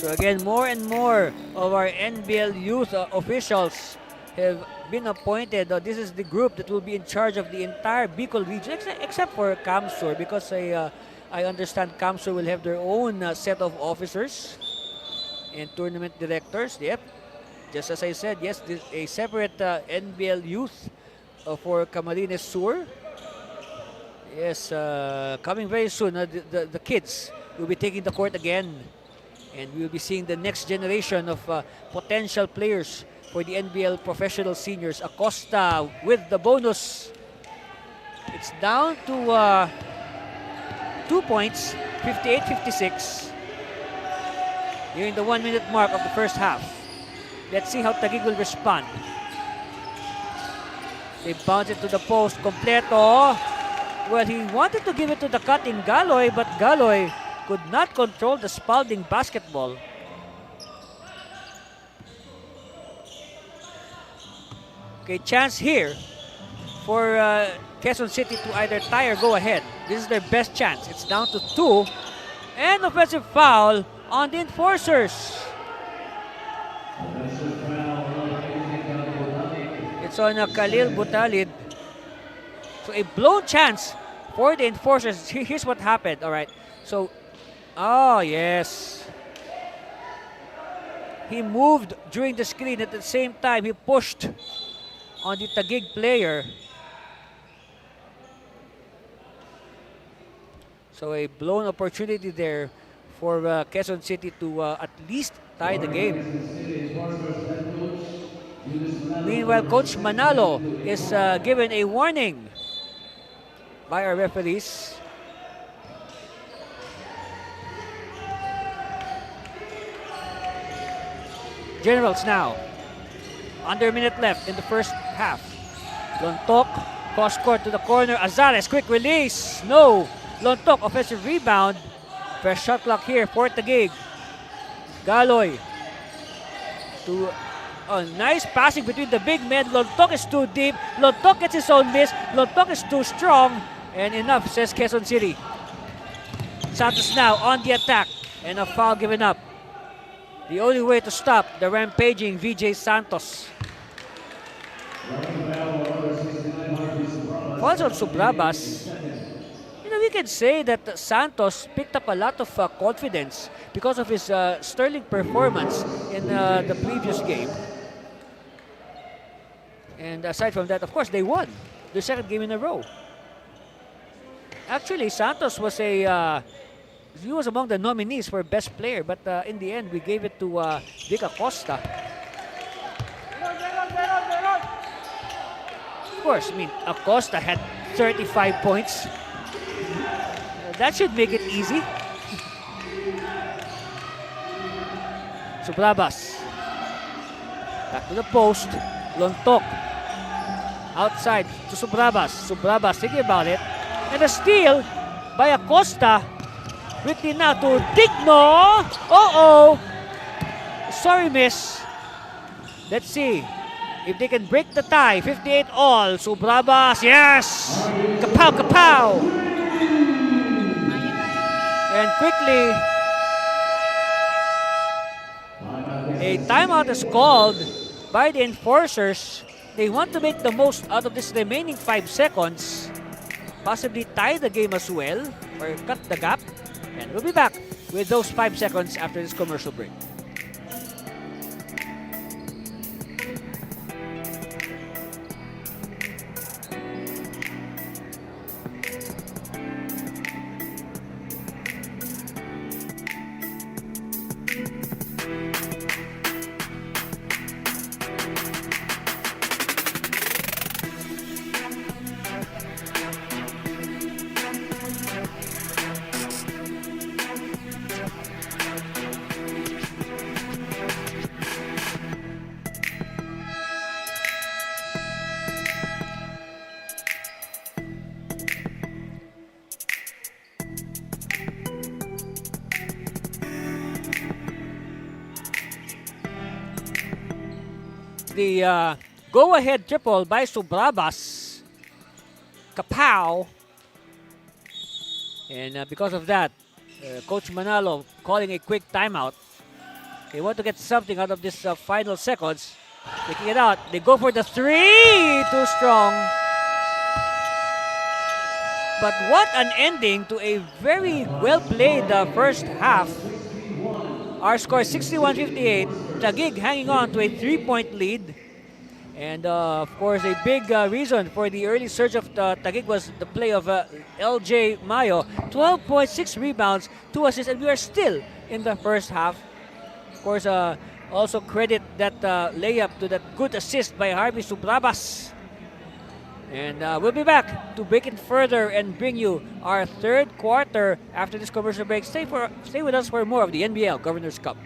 So again, more and more of our NBL youth officials have been appointed. This is the group that will be in charge of the entire Bicol region, except for Camsur, because I understand Camsur will have their own set of officers and tournament directors. Yep, just as I said, yes, this a separate NBL youth for Camarines Sur. Yes, coming very soon. The kids will be taking the court again. And we will be seeing the next generation of potential players for the NBL professional seniors. Acosta with the bonus. It's down to 2 points, 58-56. Nearing the 1 minute mark of the first half. Let's see how Taguig will respond. They bounce it to the post. Completo. Well, he wanted to give it to the cutting Galoy, but Galoy could not control the Spalding basketball. Okay, chance here for Quezon City to either tie or go ahead. This is their best chance. It's down to 2. And offensive foul on the enforcers. It's on Khalil Butalid. So a blown chance for the enforcers. Here's what happened. All right. So, oh yes. He moved during the screen. At the same time, he pushed on the Taguig player. So a blown opportunity there for Quezon City to at least tie the game. Meanwhile, Coach Manalo is given a warning by our referees. Generals now. Under a minute left in the first half. Lontok, cross court to the corner. Azares, quick release. No. Lontok, offensive rebound. Fresh shot clock here for Taguig. Galoy. To nice passing between the big men. Lontok is too deep. Lontok gets his own miss. Lontok is too strong. And enough, says Quezon City. Santos now on the attack. And a foul given up. The only way to stop the rampaging VJ Santos. Falls on Subrabas. You know, we can say that Santos picked up a lot of confidence because of his sterling performance in the previous game. And aside from that, of course, they won their second game in a row. Actually, Santos was he was among the nominees for best player, but in the end, we gave it to Vic Acosta. Of course, I mean, Acosta had 35 points. That should make it easy. Subrabas. Back to the post. Lontok. Outside to Subrabas. Subrabas thinking about it. And a steal by Acosta. Quickly now to Digno. Uh-oh. Sorry, miss. Let's see if they can break the tie. 58 all. Subrabas. Yes. Kapow, kapow. And quickly, a timeout is called by the enforcers. They want to make the most out of this remaining 5 seconds. Possibly tie the game as well or cut the gap. And we'll be back with those 5 seconds after this commercial break. The go-ahead triple by Subrabas. Kapow. And because of that, Coach Manalo calling a quick timeout. They want to get something out of this final seconds. Taking it out. They go for the 3. Too strong. But what an ending to a very well-played first half. Our score is 61-58. Taguig hanging on to a 3-point lead. And of course, a big reason for the early surge of Taguig was the play of LJ Mayo. 12.6 rebounds, 2 assists, and we are still in the first half. Of course, also credit that layup to that good assist by Harvey Subrabas. And we'll be back to break it further and bring you our third quarter after this commercial break. Stay with us for more of the NBL Governors Cup.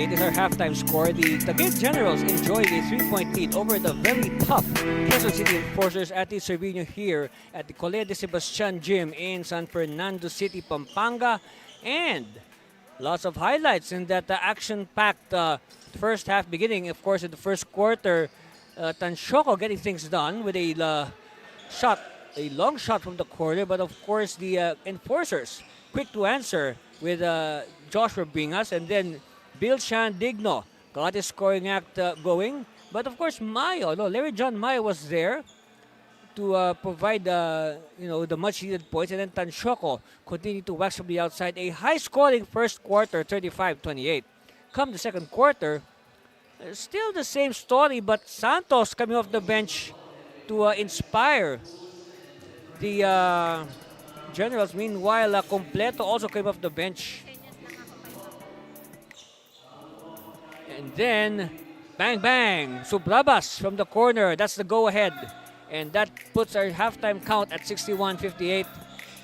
58 is our halftime score. The Taguig Generals enjoyed a 3-point lead over the very tough Quezon City Enforcers at the Cervino here at the Colegio de Sebastian Gym in San Fernando City, Pampanga. And lots of highlights in that action-packed first half beginning, of course, in the first quarter. Tanshoko getting things done with a long shot from the corner, but of course the Enforcers quick to answer with Joshua Bingas, and then Bilshan Digno got his scoring act going. But of course Larry John Mayo was there to provide the much needed points, and then Tanshoko continued to wax from the outside. A high scoring first quarter, 35-28. Come the second quarter, still the same story, but Santos coming off the bench to inspire the Generals. Meanwhile, Completo also came off the bench. And then, bang bang, Subrabas from the corner. That's the go-ahead. And that puts our halftime count at 61-58.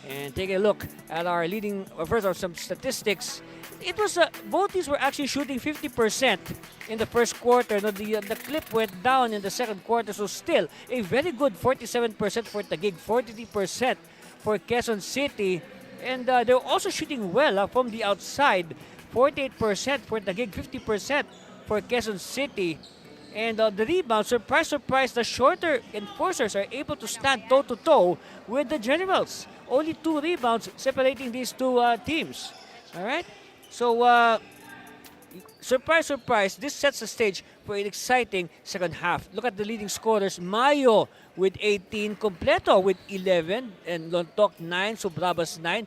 And take a look at our leading, first of some statistics. It was, both teams were actually shooting 50% in the first quarter. No, the clip went down in the second quarter, so still a very good 47% for Taguig, 43% for Quezon City. And they're also shooting well from the outside, 48% for Taguig, 50% for Quezon City. And the rebound, surprise, surprise, the shorter Enforcers are able to stand toe-to-toe with the Generals. Only 2 rebounds separating these two teams. All right? So, surprise, surprise, this sets the stage for an exciting second half. Look at the leading scorers. Mayo with 18, Completo with 11, and Lontok 9, Subrabas 9.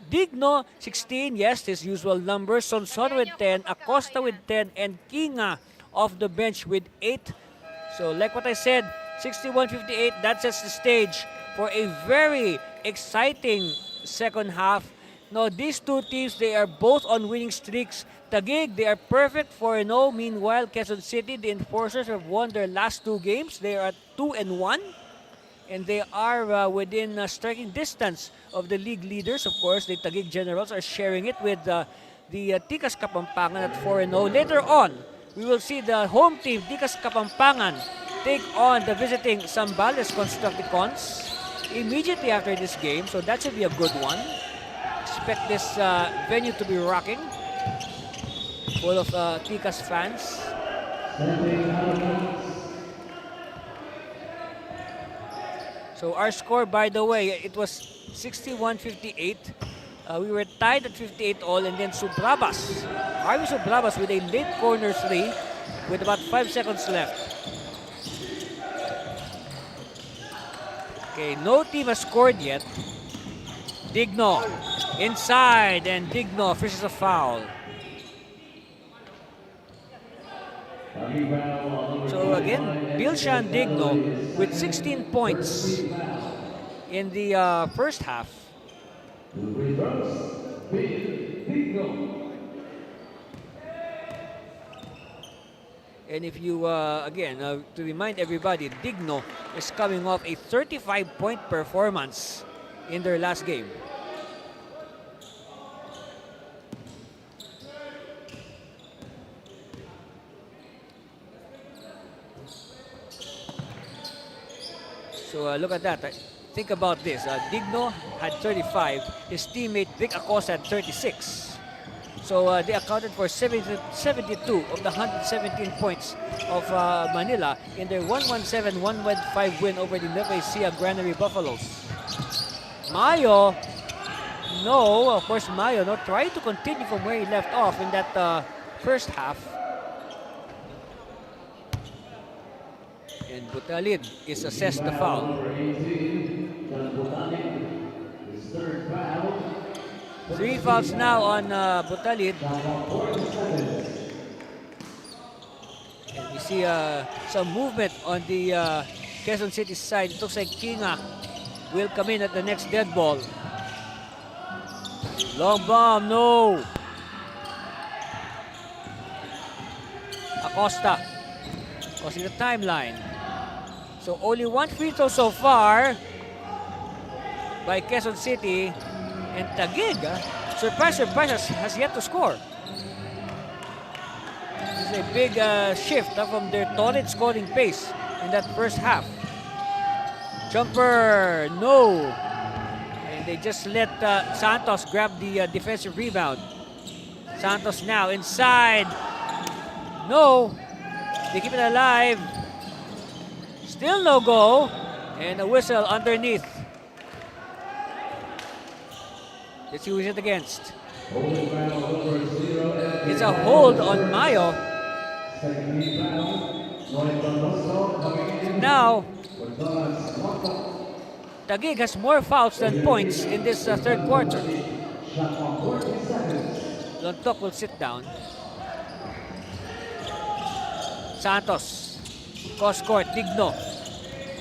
Digno 16, yes, his usual numbers. Sonson with 10, Acosta with 10, and Kinga off the bench with 8. So, like what I said, 61-58, that sets the stage for a very exciting second half. Now, these two teams, they are both on winning streaks. Taguig, they are perfect 4-0. Meanwhile, Quezon City, the Enforcers have won their last 2 games. They are at 2-1. And they are within striking distance of the league leaders. Of course, the Taguig Generals are sharing it with the Tikas Kapampangan at 4-0. Later on, we will see the home team, Tikas Kapampangan, take on the visiting Zambales Constructicons immediately after this game. So that should be a good one. Expect this venue to be rocking, full of Tikas fans. So our score, by the way, it was 61-58. We were tied at 58 all, and then Subrabas, Harvey Subrabas with a late corner 3 with about 5 seconds left. Okay, no team has scored yet. Digno inside, and Digno fishes a foul. So again, Bilshan Digno with 16 points in the first half. And if you, again, to remind everybody, Digno is coming off a 35-point performance in their last game. So look at that. Think about this. Digno had 35. His teammate Vic Acosta had 36. So they accounted for 72 of the 117 points of Manila in their 117-115 win over the Nueva Ecija Granary Buffaloes. Mayo, no, of course Mayo, trying to continue from where he left off in that first half. And Butalid is assessed the foul. 3 fouls now on Butalid. And we see some movement on the Quezon City side. It looks like Kinga will come in at the next dead ball. Long bomb, no. Acosta crossing the timeline. So only 1 free throw so far by Quezon City, and Taguig, surprise, surprise, has yet to score. This is a big shift from their torrid scoring pace in that first half. Jumper, no. And they just let Santos grab the defensive rebound. Santos now inside. No. They keep it alive. Still no go. And a whistle underneath. Let's see who is it against. It's a hold on Mayo. Now, Taguig has more fouls than points in this third quarter. Lontok will sit down. Santos. Cross court, Digno.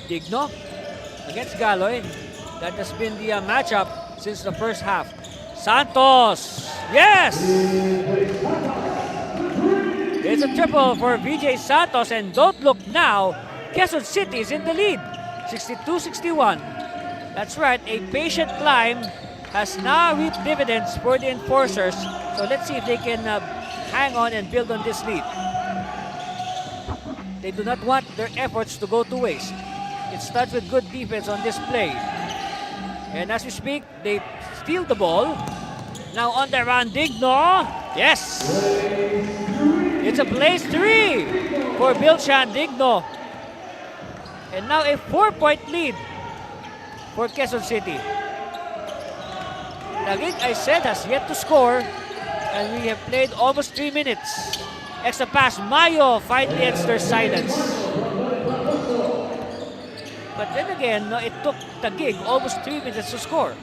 Digno against Galoy. That has been the matchup since the first half. Santos! Yes! It's a triple for VJ Santos, and don't look now, Quezon City is in the lead. 62-61. That's right, a patient climb has now reaped dividends for the enforcers. So let's see if they can hang on and build on this lead. They do not want their efforts to go to waste. It starts with good defense on this play. And as we speak, they steal the ball. Now on the run, Digno. Yes! It's a place 3 for Bilshan Digno. And now a 4-point lead for Quezon City. Taguig, I said, has yet to score. And we have played almost 3 minutes. Extra pass, Mayo finally ends their silence. But then again, no, it took Taguig almost 3 minutes to score.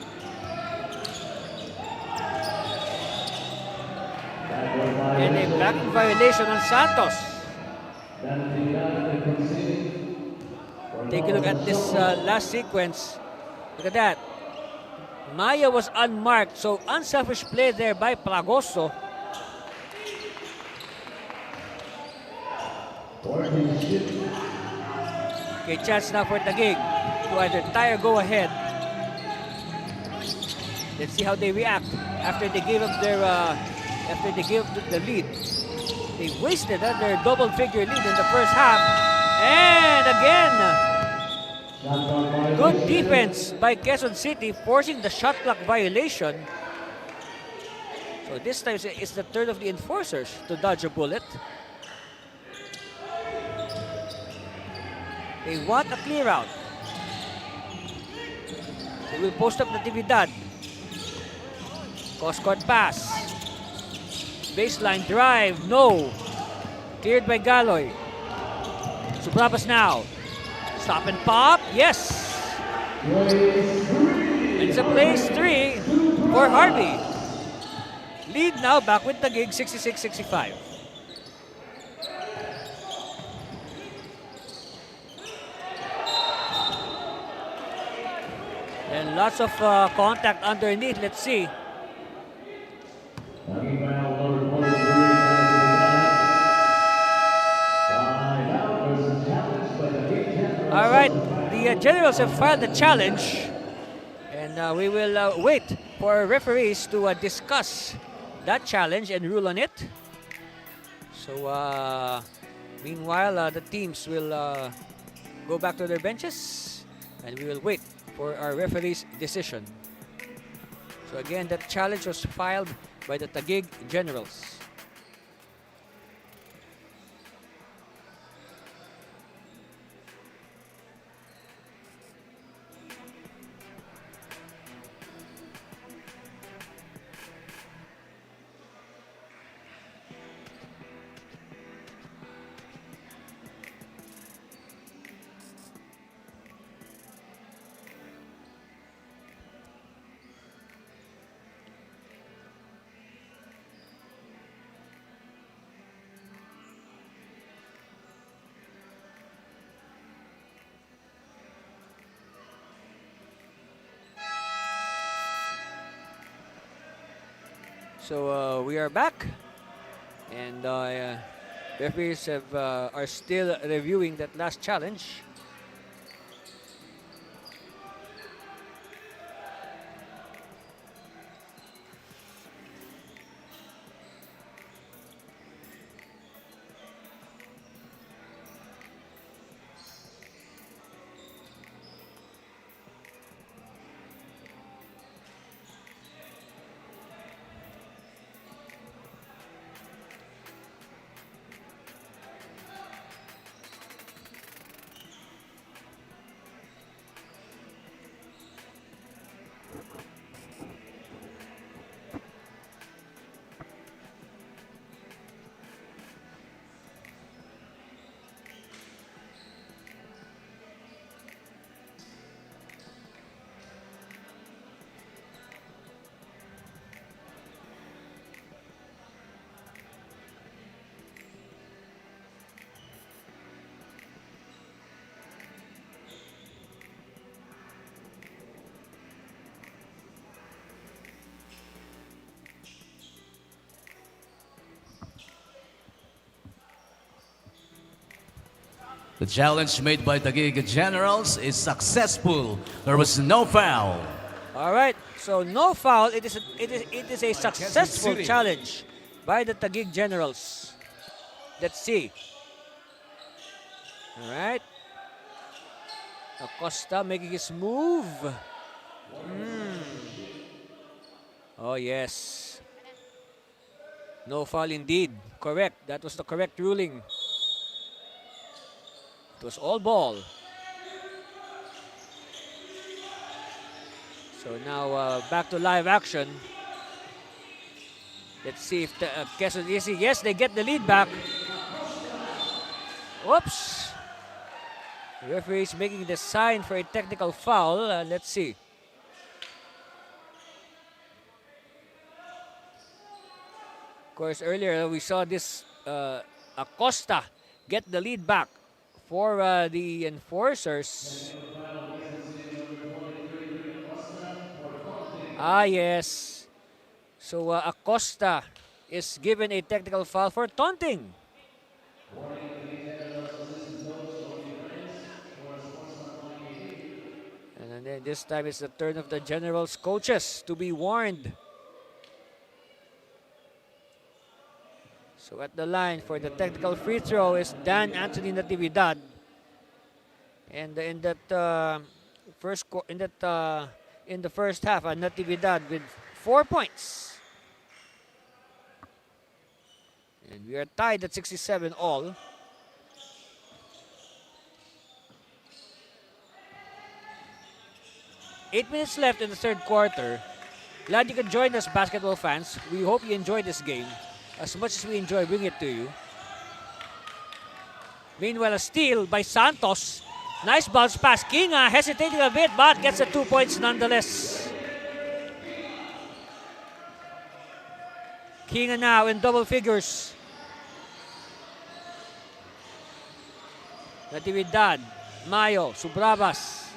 And a blocking violation on Santos. Take a look at this last sequence. Look at that. Maya was unmarked, so unselfish play there by Pragoso. Okay, chance now for Taguig to either tie or go ahead. Let's see how they react after they gave up their the lead. They wasted their double-figure lead in the first half. And again, good defense by Quezon City, forcing the shot clock violation. So this time it's the turn of the enforcers to dodge a bullet. They want a clear out. They will post up Natividad. Cross-court pass. Baseline drive, no. Cleared by Galoy. Subrabas now. Stop and pop, yes. It's a place 3 for Harvey. Lead now back with Taguig, 66-65. And lots of contact underneath. Let's see. All right, the Generals have filed a challenge, and we will wait for our referees to discuss that challenge and rule on it. So, meanwhile, the teams will go back to their benches, and we will wait for our referee's decision. So again, that challenge was filed by the Taguig Generals. So we are back, and referees are still reviewing that last challenge. The challenge made by Taguig Generals is successful. There was no foul. All right, so no foul. It is a successful City. challenge by the Taguig Generals. Let's see. All right. Acosta making his move. Oh, yes. No foul indeed. Correct. That was the correct ruling. It was all ball. So now back to live action. Let's see if the Quezon Easy. Yes, they get the lead back. Whoops. The referee is making the sign for a technical foul. Let's see. Of course, earlier we saw this Acosta get the lead back for the enforcers. Ah, yes. So Acosta is given a technical foul for taunting. And then this time it's the turn of the Generals coaches to be warned. So at the line for the technical free throw is Dan Anthony Natividad. And in the first half, Natividad with 4 points. And we are tied at 67 all. Eight minutes left in the third quarter. Glad you could join us, basketball fans. We hope you enjoy this game as much as we enjoy bringing it to you. Meanwhile, a steal by Santos. Nice bounce pass. Kinga hesitating a bit but gets the 2 points nonetheless. Kinga now in double figures. Natividad, Mayo, Subrabas.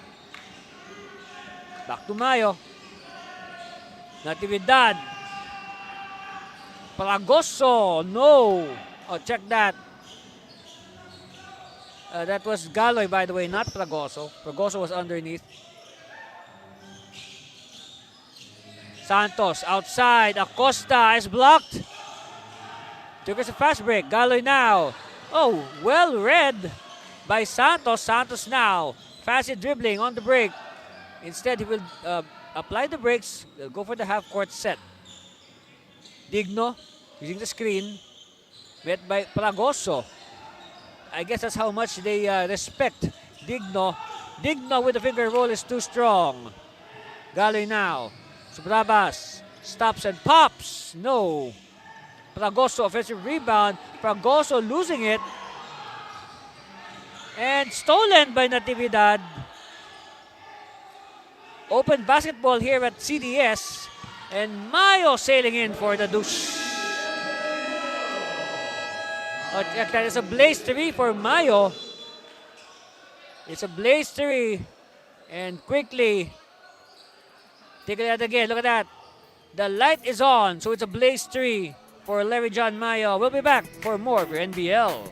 Back to Mayo. Natividad. Paragoso, no. Oh, check that. That was Galoy, by the way, not Fragoso. Fragoso was underneath. Santos outside. Acosta is blocked. Took us a fast break. Galoy now. Oh, well read by Santos. Santos now. Fancy dribbling on the break. Instead, he will apply the brakes. Go for the half-court set. Digno using the screen. Met by Fragoso. I guess that's how much they respect Digno. Digno with the finger roll is too strong. Galoy now. Subrabas stops and pops. No. Fragoso offensive rebound. Fragoso losing it. And stolen by Natividad. Open basketball here at CDS. And Mayo sailing in for the douche. Oh, check that. It's a blaze 3 for Mayo. It's a blaze 3. And quickly. Take a look again. Look at that. The light is on. So it's a blaze 3 for Larry John Mayo. We'll be back for more for NBL.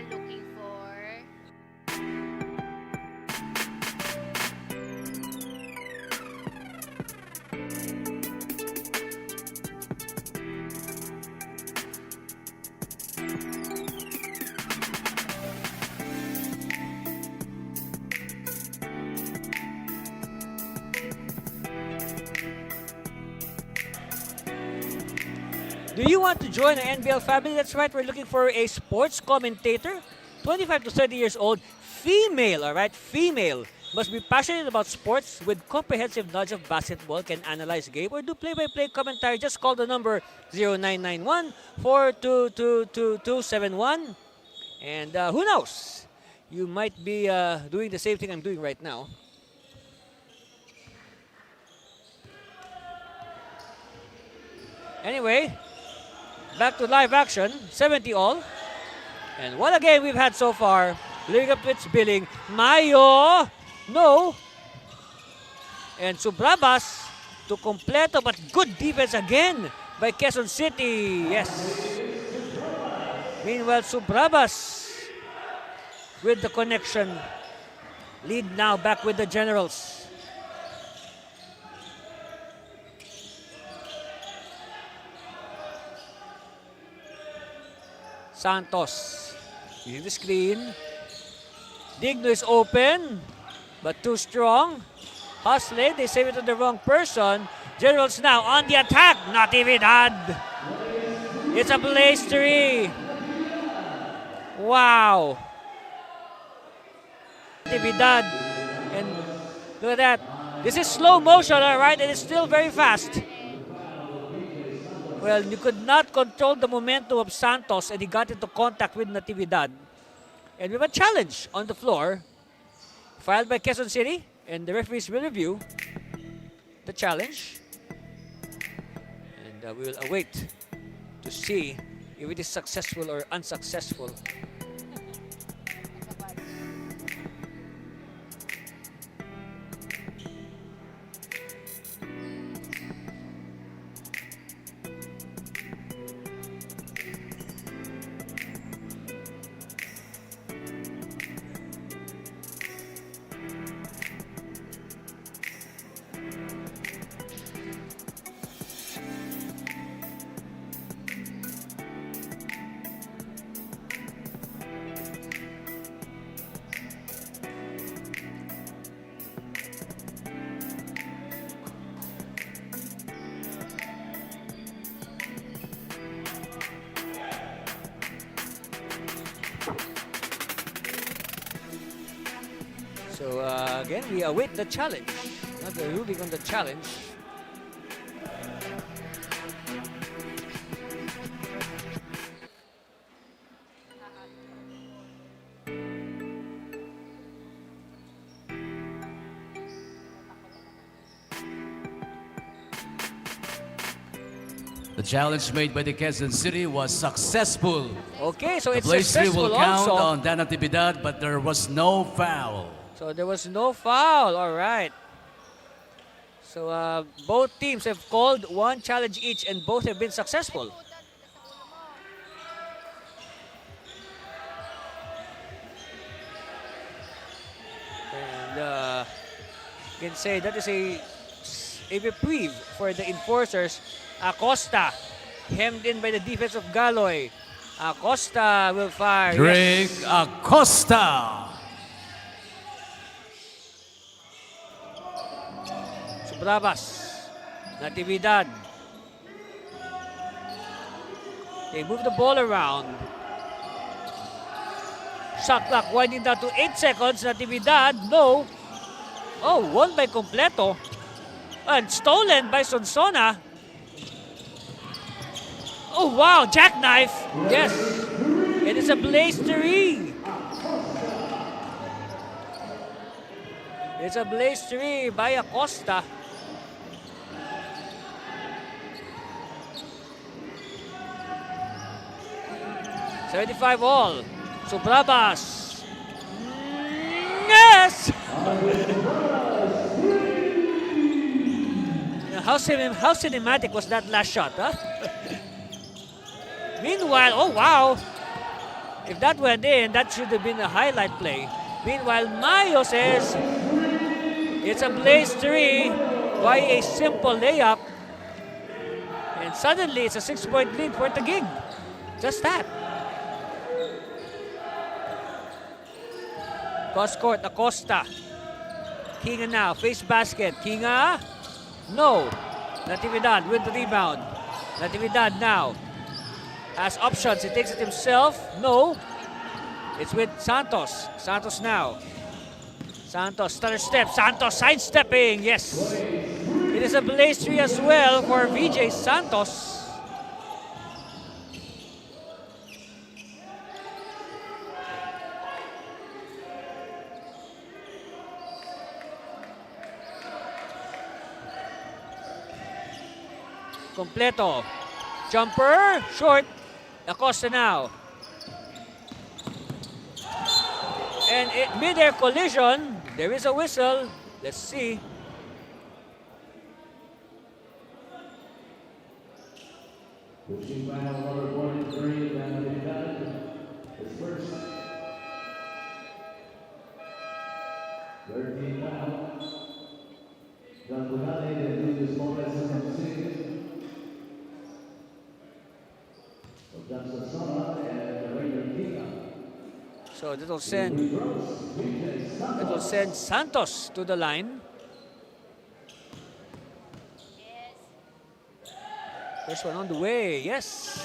Looking for Do you want to join the NBL family? That's right, we're looking for a sports commentator, 25 to 30 years old, female, all right, female. Must be passionate about sports with comprehensive knowledge of basketball, can analyze game or do play-by-play commentary. Just call the number 0991-4222271. And who knows? You might be doing the same thing I'm doing right now. Anyway, Back to live action, 70 all. And what a game we've had so far. Living up to its billing. Mayo! No! And Subrabas to completo, but good defense again by Quezon City. Yes. Meanwhile, Subrabas with the connection. Lead now back with the Generals. Santos using the screen. Digno is open, but too strong. Hustled, they save it to the wrong person. Generals now on the attack. Natividad. It's a blastery. Wow. Natividad. And look at that. This is slow motion, all right, and it's still very fast. Well, you could not control the momentum of Santos, and he got into contact with Natividad. And we have a challenge on the floor, filed by Quezon City, and the referees will review the challenge. And we will await to see if it is successful or unsuccessful. So again, we await the challenge. Not the ruling on the challenge. The challenge made by the Quezon City was successful. Okay, so The it's blastery successful will count also. on Dan Natividad, but there was no foul. So there was no foul. All right. So both teams have called one challenge each, and both have been successful. And you can say that is a reprieve for the enforcers. Acosta, hemmed in by the defense of Galoy. Acosta will fire. Drake Yes. Acosta. Subrabas. Natividad. They move the ball around. Shot clock winding down to 8 seconds. Natividad, no. Oh, won by Completo. And stolen by Sonsona. Oh, wow, jackknife. Yes. It is a blastery. It's a blastery by Acosta. $75 all. Subrabas. Yes! How cinematic was that last shot, huh? Meanwhile, oh wow! If that went in, that should have been a highlight play. Meanwhile, Mayo says it's a blastery by a simple layup. And suddenly, it's a 6-point lead for Taguig. Just that. Cross court, Acosta. Kinga now, face basket. Kinga, no. Natividad with the rebound. Natividad now has options. He takes it himself. No. It's with Santos. Santos now. Santos, stutter step. Santos sidestepping. Yes. It is a blastery as well for VJ Santos. Completo. Jumper, short. Acosta now. And mid-air collision. There is a whistle. Let's see. Pushing final number 43, Natividad is first. 13 foul. John Bunale, the new small from City. Johnson Sama and Raymond Kina. So that'll send Santos to the line. First one on the way, yes.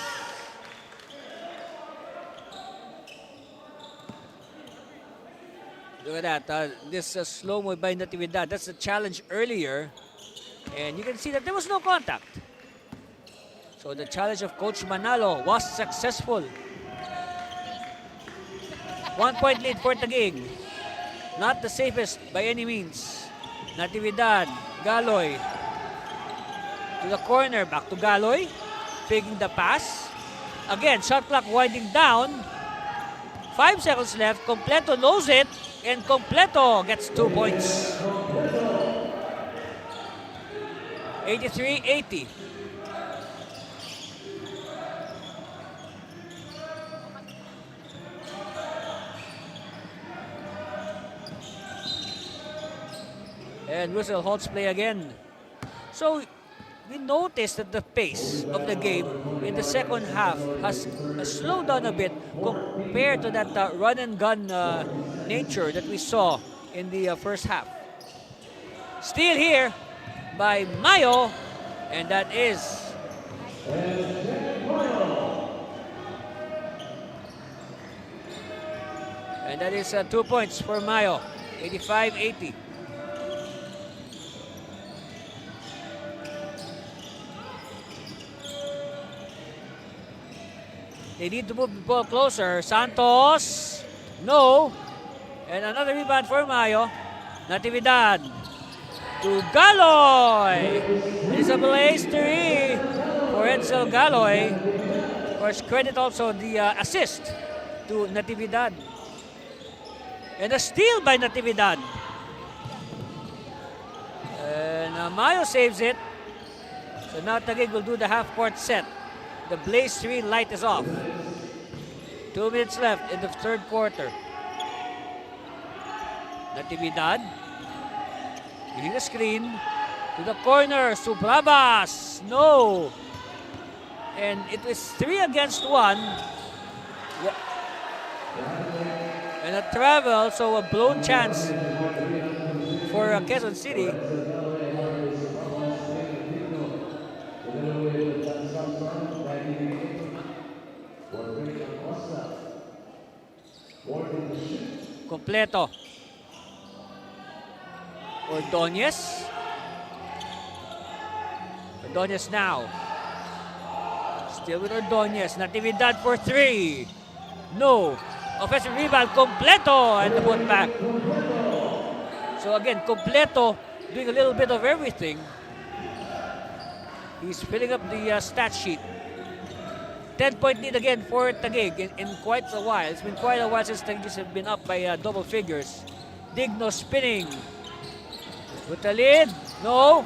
Look at that, this slow-mo by Natividad. That's the challenge earlier. And you can see that there was no contact. So the challenge of Coach Manalo was successful. 1 point lead for Taguig. Not the safest by any means. Natividad, Galoy. To the corner, back to Galoy. Taking the pass. Again, shot clock winding down. 5 seconds left. Completo knows it. And Completo gets 2 points. 83-80. And whistle holds play again. So we noticed that the pace of the game in the second half has slowed down a bit compared to that run and gun nature that we saw in the first half. Steal here by Mayo, and that is and that is 2 points for Mayo. 85-80. They need to move the ball closer. Santos, no. And another rebound for Mayo. Natividad to Galoy. It's a blaze 3 for Edsel Galoy. Of course, credit also the assist to Natividad. And a steal by Natividad. And Mayo saves it. So now Taguig will do the half-court set. The Blaze 3 light is off. 2 minutes left in the third quarter. Natividad. Giving a screen. To the corner. Subrabas. No. And it was 3 against 1. And a travel. So a blown chance for Quezon City. Completo. Ordonez. Ordonez now. Still with Ordonez. Natividad for 3. No. Offensive rebound. Completo. And the put back. So again, Completo doing a little bit of everything. He's filling up the stat sheet. 10-point lead again for Taguig in quite a while. It's been quite a while since Taguig has been up by double figures. Digno spinning. With the lead. No.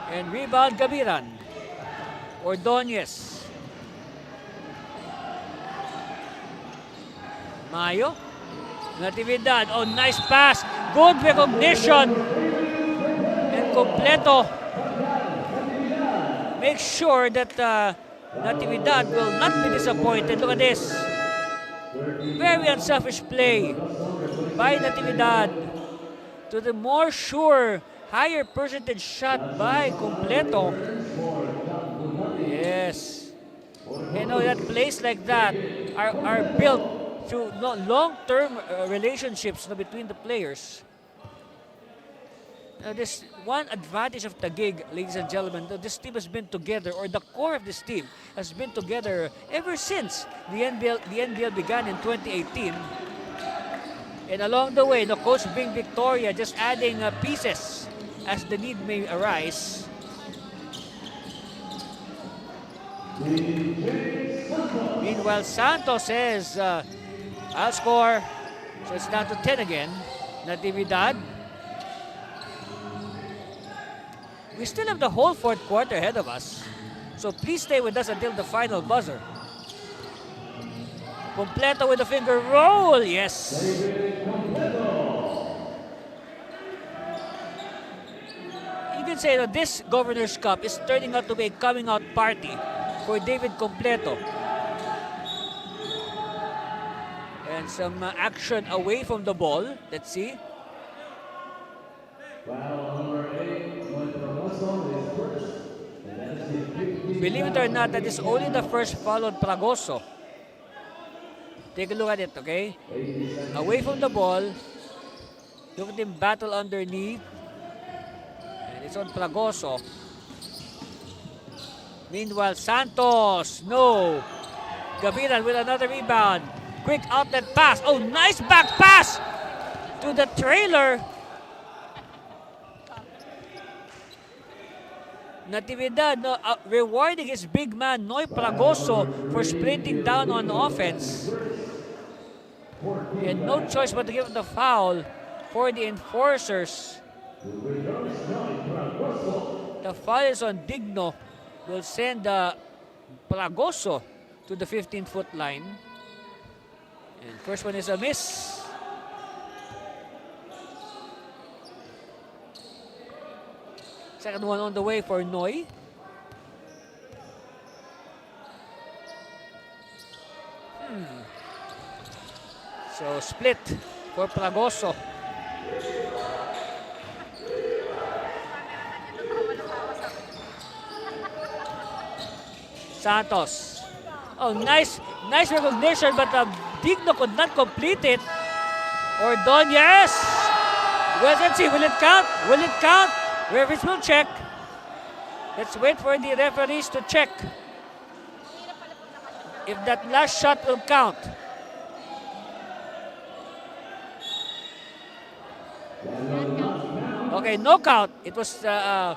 And rebound Gabiran. Ordonez. Mayo. Natividad. Oh, nice pass. Good recognition. And Completo. Make sure that Natividad will not be disappointed. Look at this. Very unselfish play by Natividad to the more sure, higher percentage shot by Completo. Yes. You know that plays like that are built through long-term relationships between the players. This one advantage of Taguig, ladies and gentlemen, this team has been together, or the core of this team has been together ever since the NBL began in 2018. And along the way, the coach being Victoria, just adding pieces as the need may arise. Meanwhile, Santos says, I'll score. So it's down to 10 again. Natividad. We still have the whole fourth quarter ahead of us. So please stay with us until the final buzzer. Completo with a finger roll. Yes. You can say that this Governors Cup is turning out to be a coming out party for David Completo. And some action away from the ball. Let's see. Believe it or not, that is only the first foul on Fragoso. Take a look at it, okay? Away from the ball. Look at him battle underneath. And it's on Fragoso. Meanwhile, Santos, no. Gavilan with another rebound. Quick outlet pass. Oh, nice back pass to the trailer. Natividad rewarding his big man Noy Fragoso for sprinting down on offense. And no choice but to give the foul for the enforcers. The foul is on Digno. Will send Fragoso to the 15-foot line. And first one is a miss. Second one on the way for Noy. So split for Fragoso. Santos. Oh, nice recognition, but Digno could not complete it. Ordonez. Well, let's see, will it count? Will it count? Referees will check. Let's wait for the referees to check if that last shot will count. Okay, no count. It was a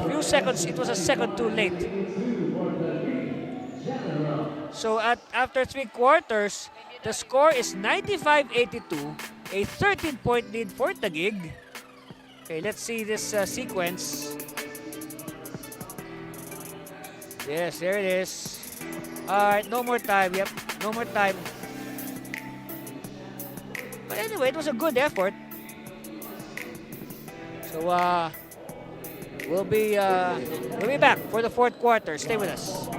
few seconds. It was a second too late. So after 3 quarters, the score is 95-82, a 13-point lead for Taguig. Okay, let's see this sequence. Yes, there it is. All right, no more time. Yep, no more time. But anyway, it was a good effort. So we'll be back for the fourth quarter. Stay with us.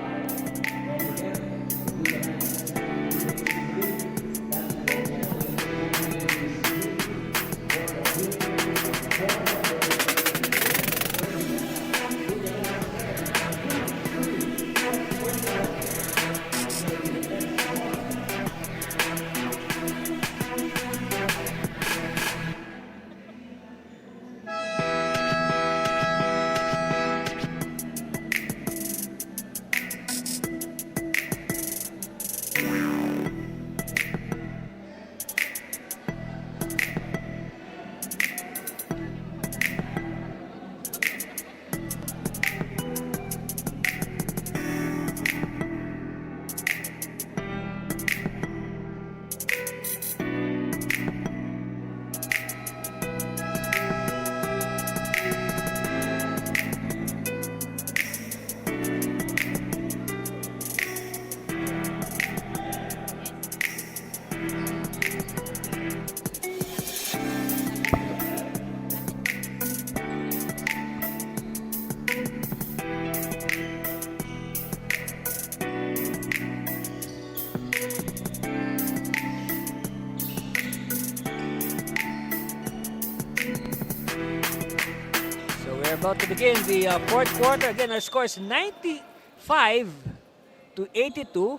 About to begin the fourth quarter. Again, our score is 95-82.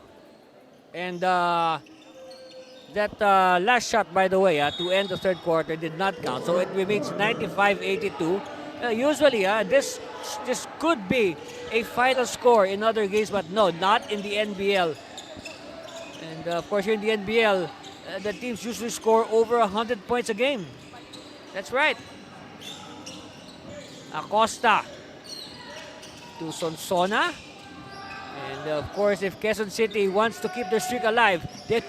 And that last shot, by the way, to end the third quarter did not count. So it remains 95-82. Usually, this could be a final score in other games, but no, not in the NBL. And of course, here in the NBL, the teams usually score over 100 points a game. That's right. Acosta to Sonsona. And of course, if Quezon City wants to keep their streak alive, they have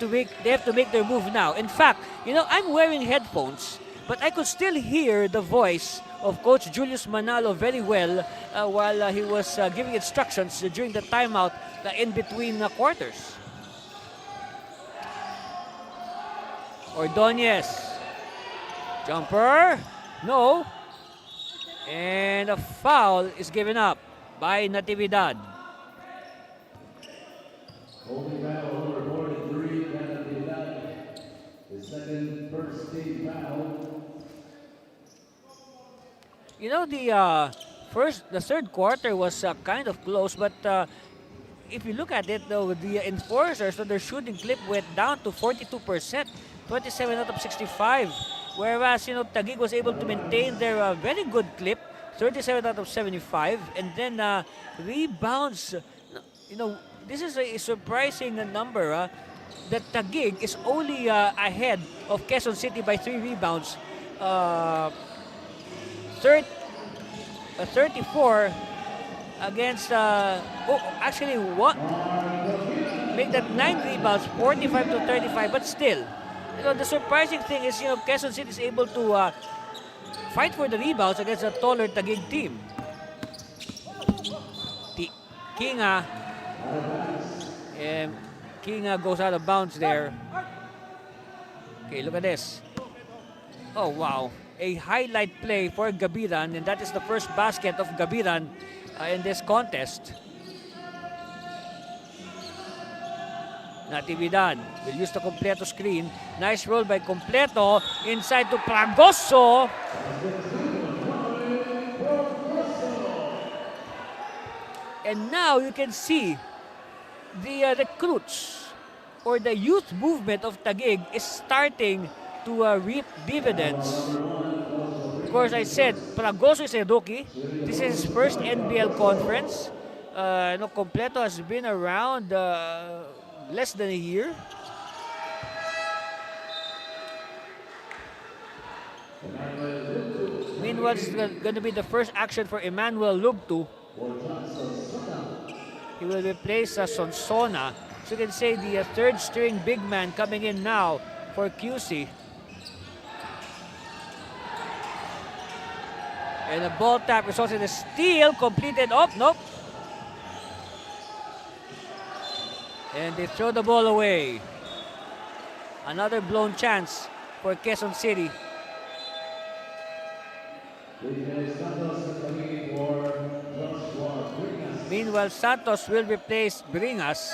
to make their move now. In fact, I'm wearing headphones, but I could still hear the voice of Coach Julius Manalo very well while he was giving instructions during the timeout in between quarters. Ordonez. Jumper. No. And a foul is given up by Natividad. Holding foul number 43, Natividad. The second first team foul. The third quarter was kind of close, but if you look at it, though, the enforcers, their shooting clip went down to 42%, 27 out of 65. Whereas, Taguig was able to maintain their very good clip, 37 out of 75. And then rebounds, this is a surprising number. That Taguig is only ahead of Quezon City by 3 rebounds. 34 against, make that 9 rebounds, 45 to 35, but still, the surprising thing is, Quezon City is able to fight for the rebounds against a taller Taguig team. Kinga, Kinga goes out of bounds there. Okay, look at this. Oh, wow. A highlight play for Gabiran, and that is the first basket of Gabiran in this contest. Natividad will use the Completo screen. Nice roll by Completo. Inside to Pragoso. And now you can see the recruits or the youth movement of Taguig is starting to reap dividends. Of course, I said Pragoso is a rookie. This is his first NBL conference. Completo has been around less than a year. Meanwhile, it's going to be the first action for Emmanuel Lugtu. He will replace Sonsona. So you can say the third string big man coming in now for QC. And a ball tap results in a steal, completed. Oh, nope. And they throw the ball away. Another blown chance for Quezon City. Meanwhile, Santos will replace Bringas.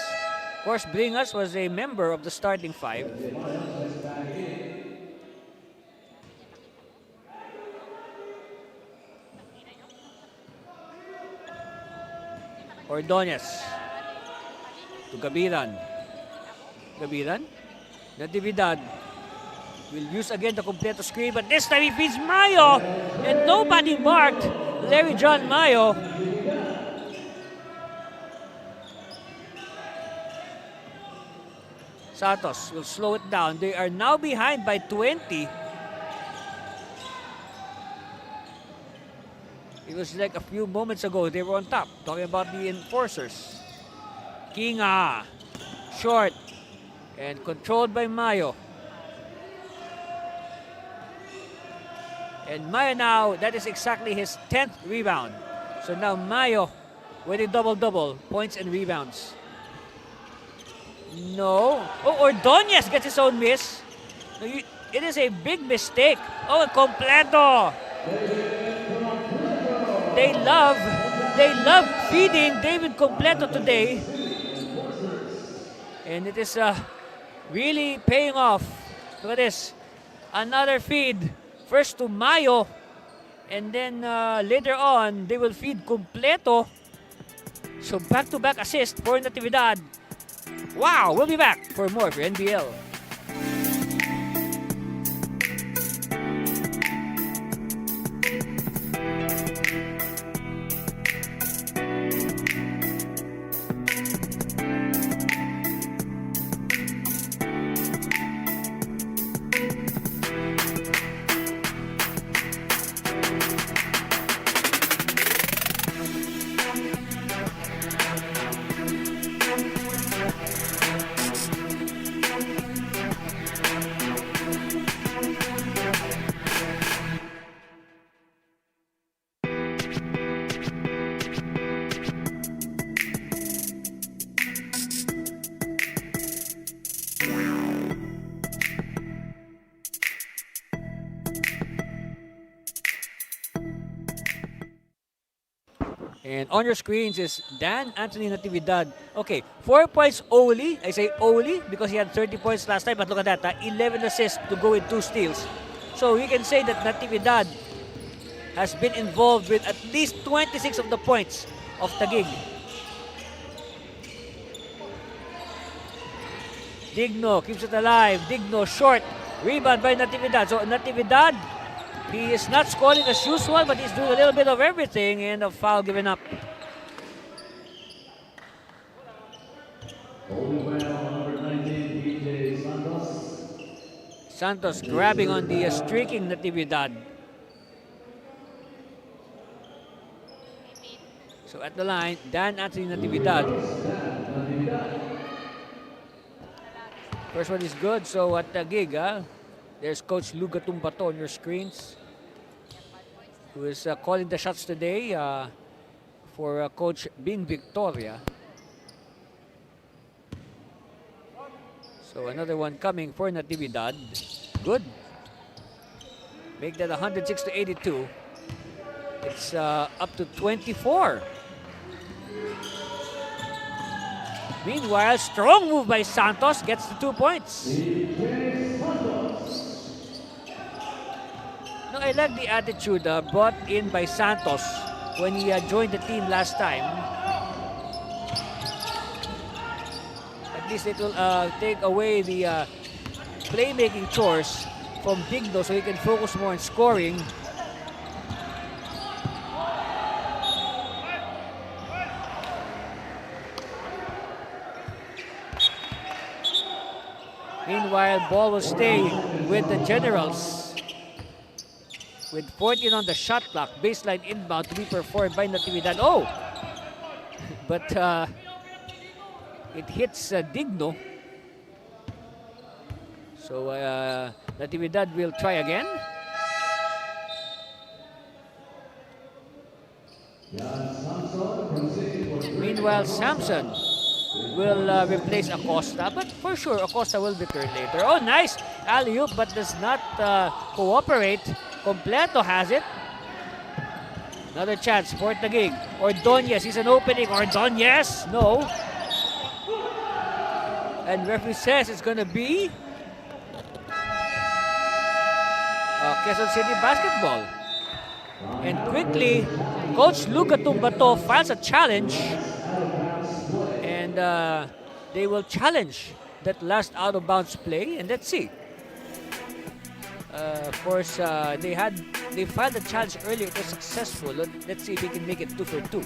Of course, Bringas was a member of the starting 5. Ordonez to Gabiran. Natividad will use again the Completo screen, but this time he feeds Mayo, and nobody marked Larry John Mayo. Santos will slow it down. They are now behind by 20. It was like a few moments ago they were on top, talking about the enforcers. Kinga, short, and controlled by Mayo. And Mayo now, that is exactly his 10th rebound. So now Mayo with a double-double, points and rebounds. No. Oh, Ordonez gets his own miss. It is a big mistake. Oh, Completo. They love feeding David Completo today. And it is really paying off. Look at this. Another feed. First to Mayo. And then later on, they will feed Completo. So back-to-back assist for Natividad. Wow, we'll be back for more for NBL. And on your screens is Dan Anthony Natividad. Okay, 4 points only. I say only because he had 30 points last time. But look at that, 11 assists to go with 2 steals. So we can say that Natividad has been involved with at least 26 of the points of Taguig. Digno keeps it alive. Digno short. Rebound by Natividad. So Natividad, he is not scoring as usual, but he's doing a little bit of everything, and a foul given up. Holding foul, number 19, PJ Santos. Santos grabbing on the streaking Natividad. So at the line, Dan Anthony Natividad. First one is good. So at Taguig, there's Coach Luga Tumbato on your screens, who is calling the shots today for Coach Bing Victoria. So another one coming for Natividad. Good. Make that 106 to 82. It's up to 24. Meanwhile, strong move by Santos, gets the 2 points. No, I like the attitude brought in by Santos when he joined the team last time. At least it will take away the playmaking chores from Digno so he can focus more on scoring. Meanwhile, ball will stay with the Generals. With 14 on the shot clock, baseline inbound to be performed by Natividad. Oh! But it hits Digno. So Natividad will try again. Meanwhile, Samson will replace Acosta, but for sure Acosta will return later. Oh, nice alley-oop, but does not cooperate. Completo has it. Another chance for Taguig. Ordonez, he's an opening. Ordonez, no. And referee says it's gonna be Quezon City basketball. And quickly, Coach Luga Tumbato files a challenge. And they will challenge that last out-of-bounds play. And let's see. Of course, they filed a challenge earlier. It was successful. Let's see if we can make it 2 for 2.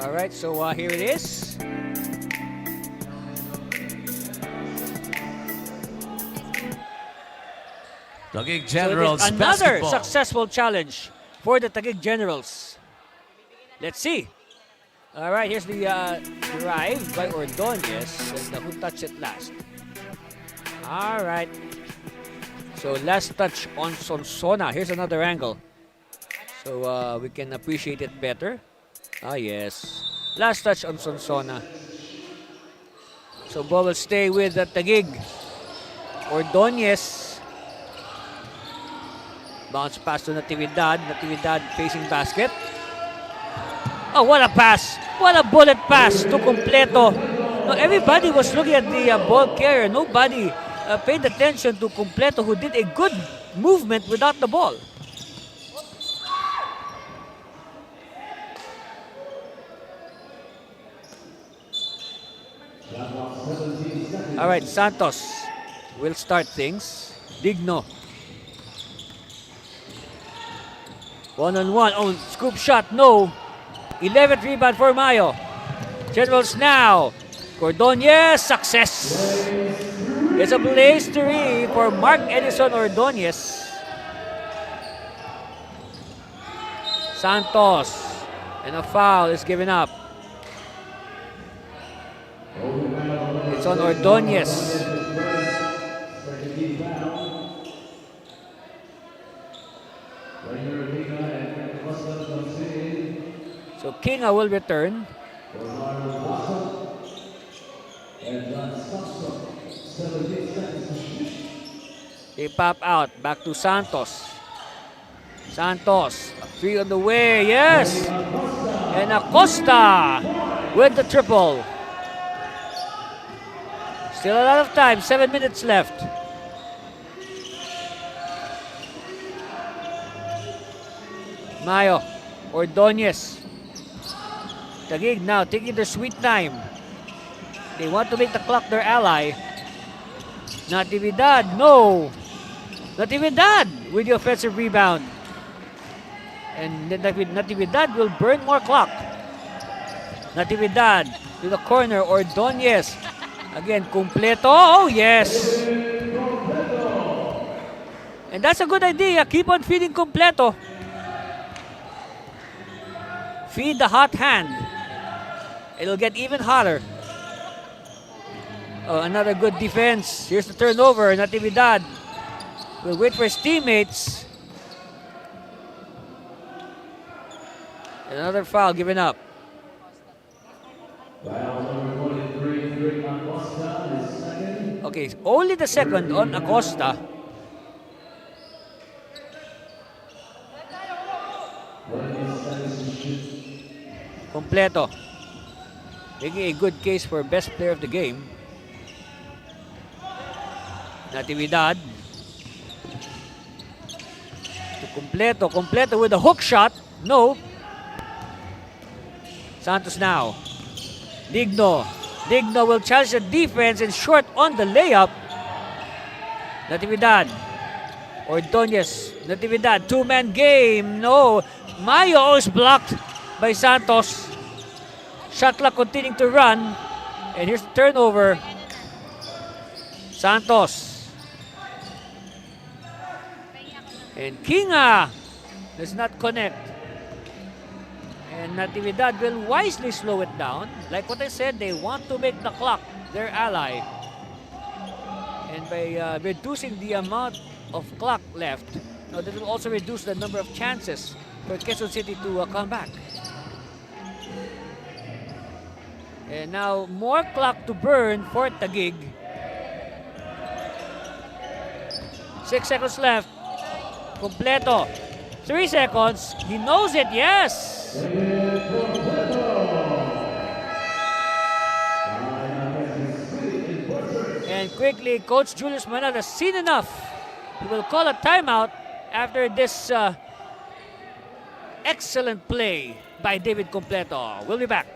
Alright, so here it is. Taguig So it Generals is another basketball. successful challenge for the Taguig Generals. Let's see. Alright, here's the drive by Ordonez. And who touched it last? Alright. So last touch on Sonsona. Here's another angle. So we can appreciate it better. Ah, yes. Last touch on Sonsona. So ball will stay with the Taguig. Ordonez. Bounce pass to Natividad. Natividad facing basket. Oh, what a pass. What a bullet pass to Completo. No, everybody was looking at the ball carrier. Nobody paid attention to Completo, who did a good movement without the ball. All right, Santos will start things. Digno. One-on-one. Oh, scoop shot. No. 11th rebound for Mayo. Generals now. Ordonez. Success. It's a blaze 3 for Mark Edison Ordonez. Santos. And a foul is given up. It's on Ordonez. So Kinga will return. They pop out. Back to Santos. Santos. 3 on the way. Yes. And Acosta with the triple. Still a lot of time. 7 minutes left. Mayo. Ordonez. Taguig now taking their sweet time. They want to make the clock their ally. Natividad. No. Natividad with the offensive rebound. And Natividad will burn more clock. Natividad to the corner. Ordonez. Again, completo. Oh, yes. And that's a good idea. Keep on feeding completo. Feed the hot hand. It'll get even hotter. Oh, another good defense. Here's the turnover. Natividad will wait for his teammates. Another foul given up. Okay, only the second on Acosta. Completo. Making a good case for best player of the game. Natividad. To Completo. Completo with a hook shot. No. Santos now. Digno. Digno will challenge the defense and short on the layup. Natividad. Ordonez. Natividad. Two-man game. No. Mayo is blocked by Santos. Shot clock continuing to run. And here's the turnover. Santos. And Kinga does not connect. And Natividad will wisely slow it down. Like what I said, they want to make the clock their ally. And by reducing the amount of clock left, that will also reduce the number of chances for Quezon City to come back. And now, more clock to burn for Taguig. 6 seconds left. Completo. 3 seconds. He knows it. Yes! And quickly, Coach Julius Manal has seen enough. He will call a timeout after this excellent play by David Completo. We'll be back.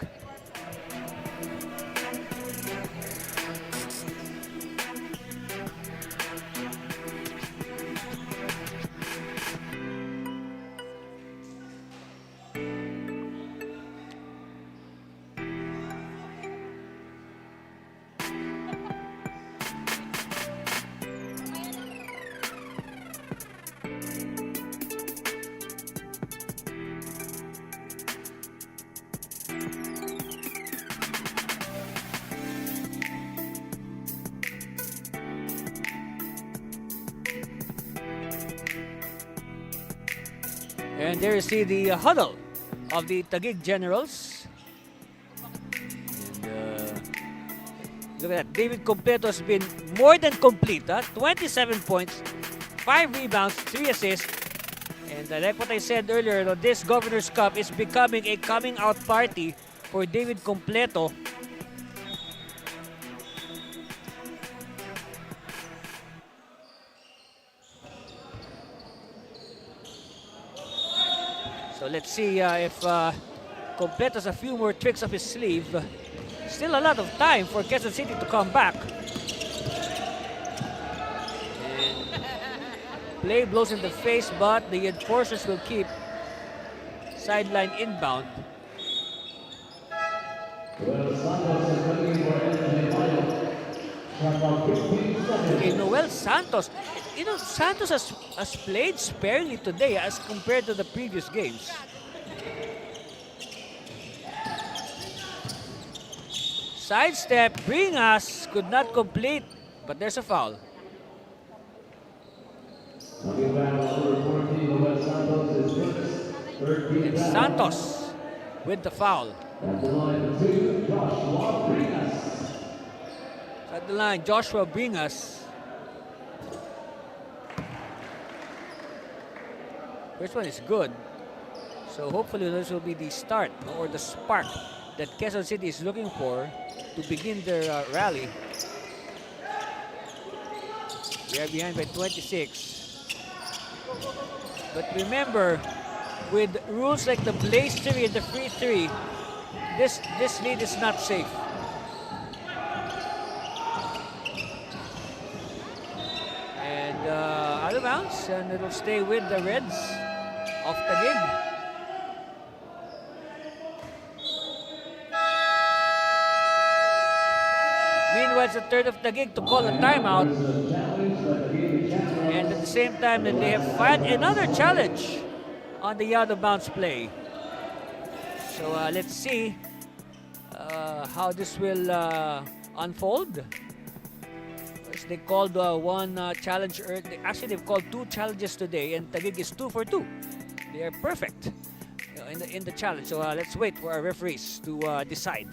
And there you see the huddle of the Taguig Generals. And look at that. David Completo has been more than complete. 27 points, 5 rebounds, 3 assists. And like what I said earlier, this Governors Cup is becoming a coming out party for David Completo. So let's see if Completo has a few more tricks up his sleeve. Still a lot of time for Quezon City to come back. Play blows in the face, but the enforcers will keep sideline inbound. Well, Santos is looking for energy final. Shot clock 15 seconds. Okay, Noel Santos. You know, Santos has played sparingly today as compared to the previous games. Sidestep, Bringas could not complete, but there's a foul. Coming back on number 14, Noel Santos is first. Third team And foul. Santos with the foul. At the line, 2, Joshua Bringas. At the line, Joshua Bringas. First one is good. So hopefully this will be the start or the spark that Quezon City is looking for to begin their rally. They are behind by 26. But remember, with rules like the blaze 3 and the free 3, this lead is not safe. And out of bounds, and it'll stay with the Reds of Taguig. Meanwhile, it's the third of Taguig to call a timeout. And at the same time, that they have fired another challenge on the out of bounds play. So let's see how this will unfold. First, they called one challenge. Actually, they've called 2 challenges today, and Taguig is 2 for 2. They are perfect in the challenge. So let's wait for our referees to decide.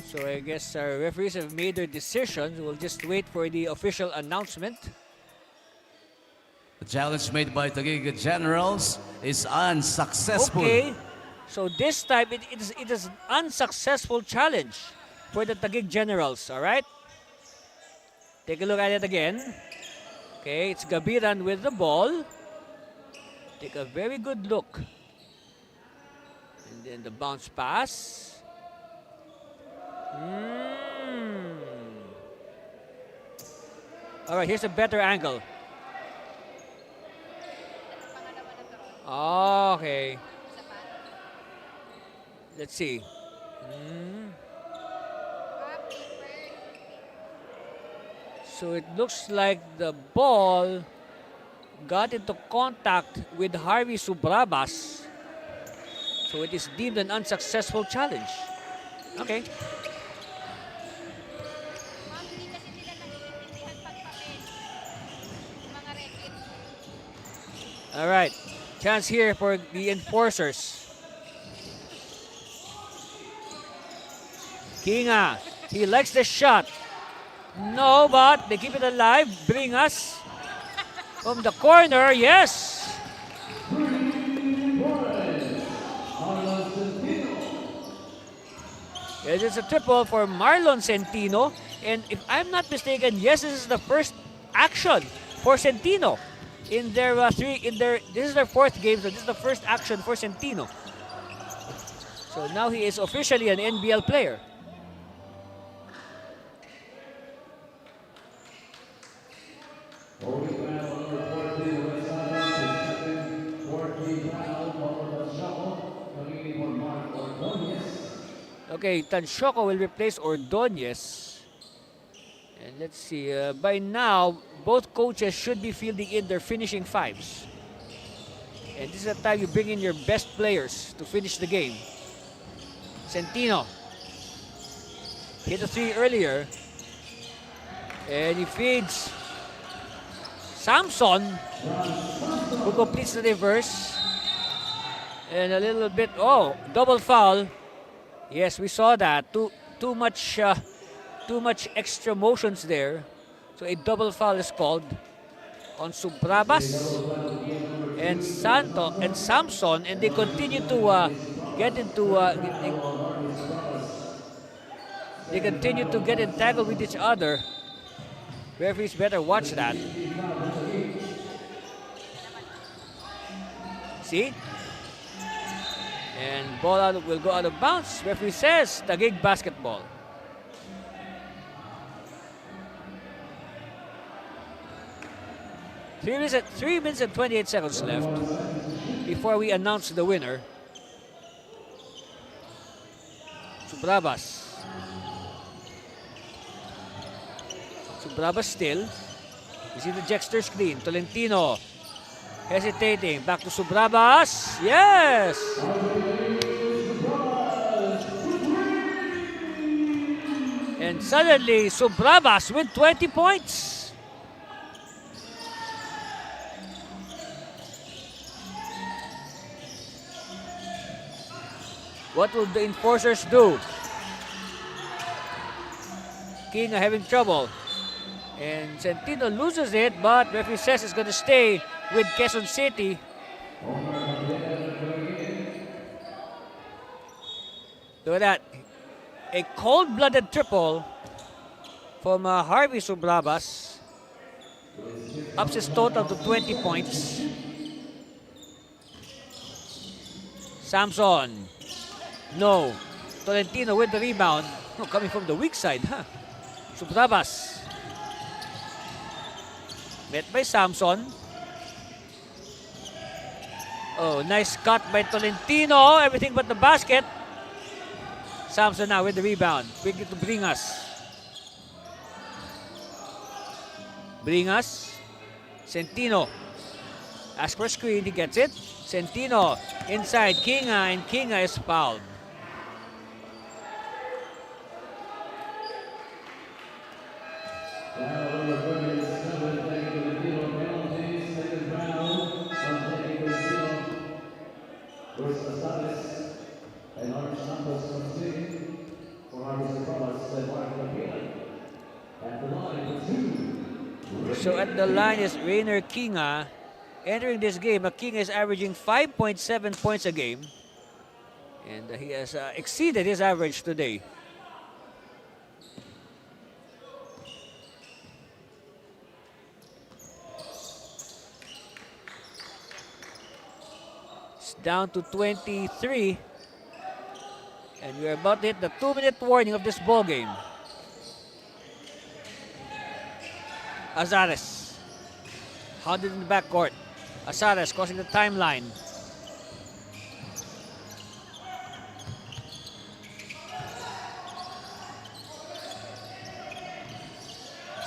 So I guess our referees have made their decisions. We'll just wait for the official announcement. The challenge made by Taguig Generals is unsuccessful. Okay. So this time it is an unsuccessful challenge for the Taguig Generals, all right? Take a look at it again. Okay, it's Gabiran with the ball. Take a very good look. And then the bounce pass. All right, here's a better angle. Okay. Let's see. So it looks like the ball got into contact with Harvey Subrabas. So it is deemed an unsuccessful challenge. Okay. Ma'am, hindi kasi nila naiintindihan pagpapel. Yung mga referees. All right. Chance here for the enforcers. Kinga. He likes the shot. No, but they keep it alive. Bring us from the corner. Yes. It is a triple for Marlon Centino. And if I'm not mistaken, yes, this is the first action for Centino. This is their fourth game, so this is the first action for Centino. So now he is officially an NBL player. Holding foul number 14, West Island, his second 14 foul, followed by shuffle, coming in for Mark Ordonez. Okay, Tanshoko will replace Ordonez. And let's see, by now, both coaches should be fielding in their finishing fives. And this is the time you bring in your best players to finish the game. Centino hit a three earlier. And he feeds Samson, who completes the reverse. And a little bit, double foul. Yes, we saw that. Too much extra motions there. So a double foul is called on Subrabas and Samson, and they continue to they continue to get entangled with each other. Referees better watch that. See? And ball will go out of bounds. Referee says Taguig basketball. Three minutes and 28 seconds left before we announce the winner. Subrabas still. You see the Jexter screen. Tolentino hesitating. Back to Subrabas. Yes! And suddenly, Subrabas with 20 points. What will the enforcers do? King having trouble. And Centino loses it, but referee says it's going to stay with Quezon City. Look at that. A cold-blooded triple from Harvey Subrabas. Ups his total to 20 points. Samson. No. Tolentino with the rebound. Oh, coming from the weak side, huh? Subrabas. Met by Samson. Oh, nice cut by Tolentino. Everything but the basket. Samson now with the rebound. Quickly to Bringas. Bringas. Centino. Ask for a screen. He gets it. Centino inside Kinga, and Kinga is fouled. So at the line is Rainer Kinga. Entering this game, Kinga is averaging 5.7 points a game. And he has exceeded his average today. It's down to 23. And we're about to hit the 2-minute warning of this ball game. Azares. Hounded in the backcourt. Azares crossing the timeline.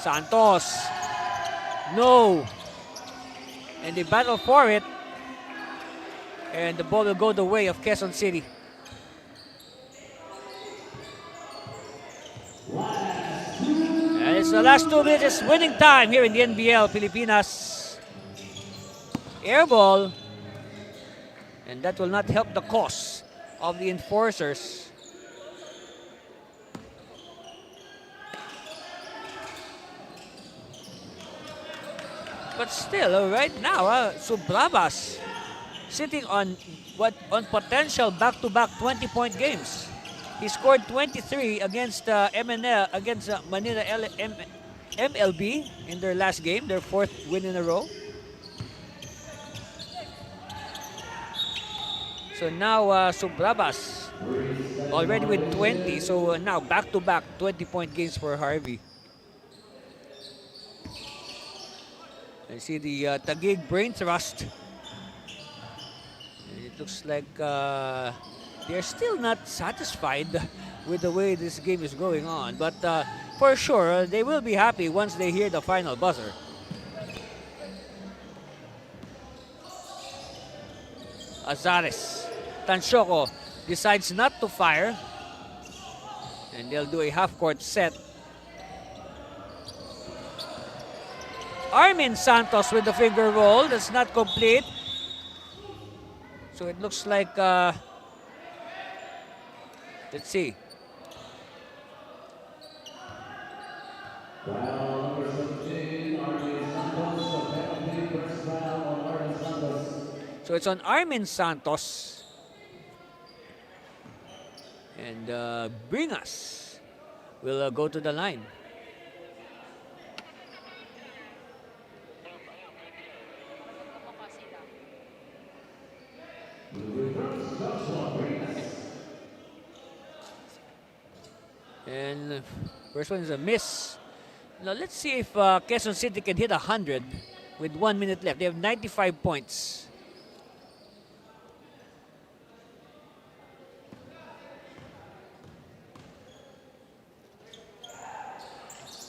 Santos. No. And they battle for it. And the ball will go the way of Quezon City. And it's the last 2 minutes. It's winning time here in the NBL Pilipinas. Air ball. And that will not help the cause of the enforcers. But still, right now, Subrabas sitting on potential back-to-back 20-point games. He scored 23 against Manila MLB in their last game, their 4th win in a row. So now Subrabas already with 20. So now back-to-back 20-point games for Harvey. I see the Taguig brain thrust. It looks like they're still not satisfied with the way this game is going on. But for sure, they will be happy once they hear the final buzzer. Azares. Tansyoko decides not to fire. And they'll do a half-court set. Armin Santos with the finger roll. That's not complete. So it looks like, let's see. So it's on Armin Santos. And Bringas will go to the line. And first one is a miss. Now let's see if Quezon City can hit 100 with 1 minute left. They have 95 points.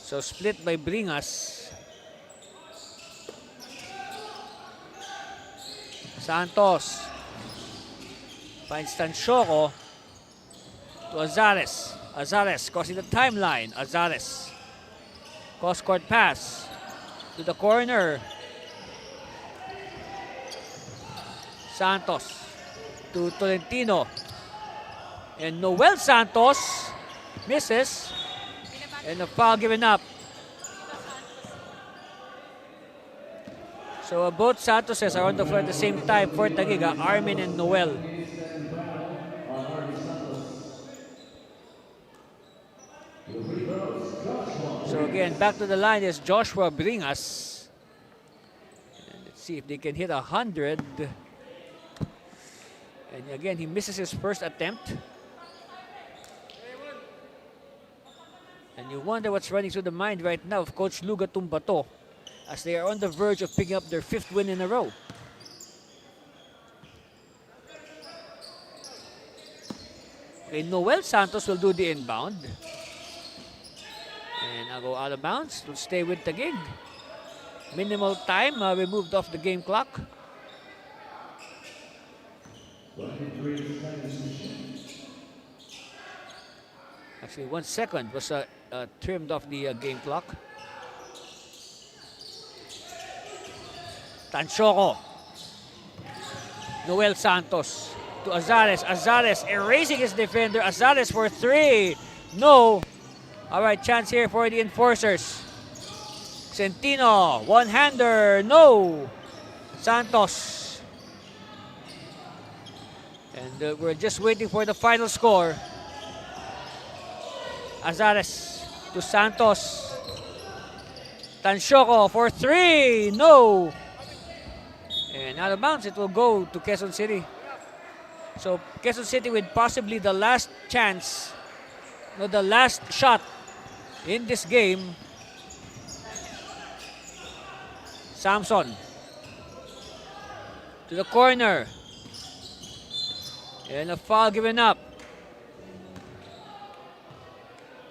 So split by Bringas. Santos finds Tansyoko to Azares. Azares crossing the timeline. Azares. Cross-court pass to the corner. Santos to Tolentino. And Noel Santos misses. And a foul given up. So both Santoses are on the floor at the same time for Taguig, Armin and Noel. So again, back to the line is Joshua Bringas. And let's see if they can hit 100. And again, he misses his first attempt. And you wonder what's running through the mind right now of Coach Luga Tumbato as they are on the verge of picking up their 5th win in a row. Okay, Noel Santos will do the inbound. And I'll go out of bounds. Will stay with Taguig. Minimal time removed off the game clock. Actually, 1 second was trimmed off the game clock. Tansyoko. Noel Santos to Azares. Azares erasing his defender. Azares for 3. No. All right, chance here for the enforcers. Centino, one-hander. No. Santos. And we're just waiting for the final score. Azares to Santos. Tansyoko for 3. No. And out of bounds, it will go to Quezon City. So Quezon City with possibly the last chance, no, the last shot in this game Samson to the corner. And a foul given up.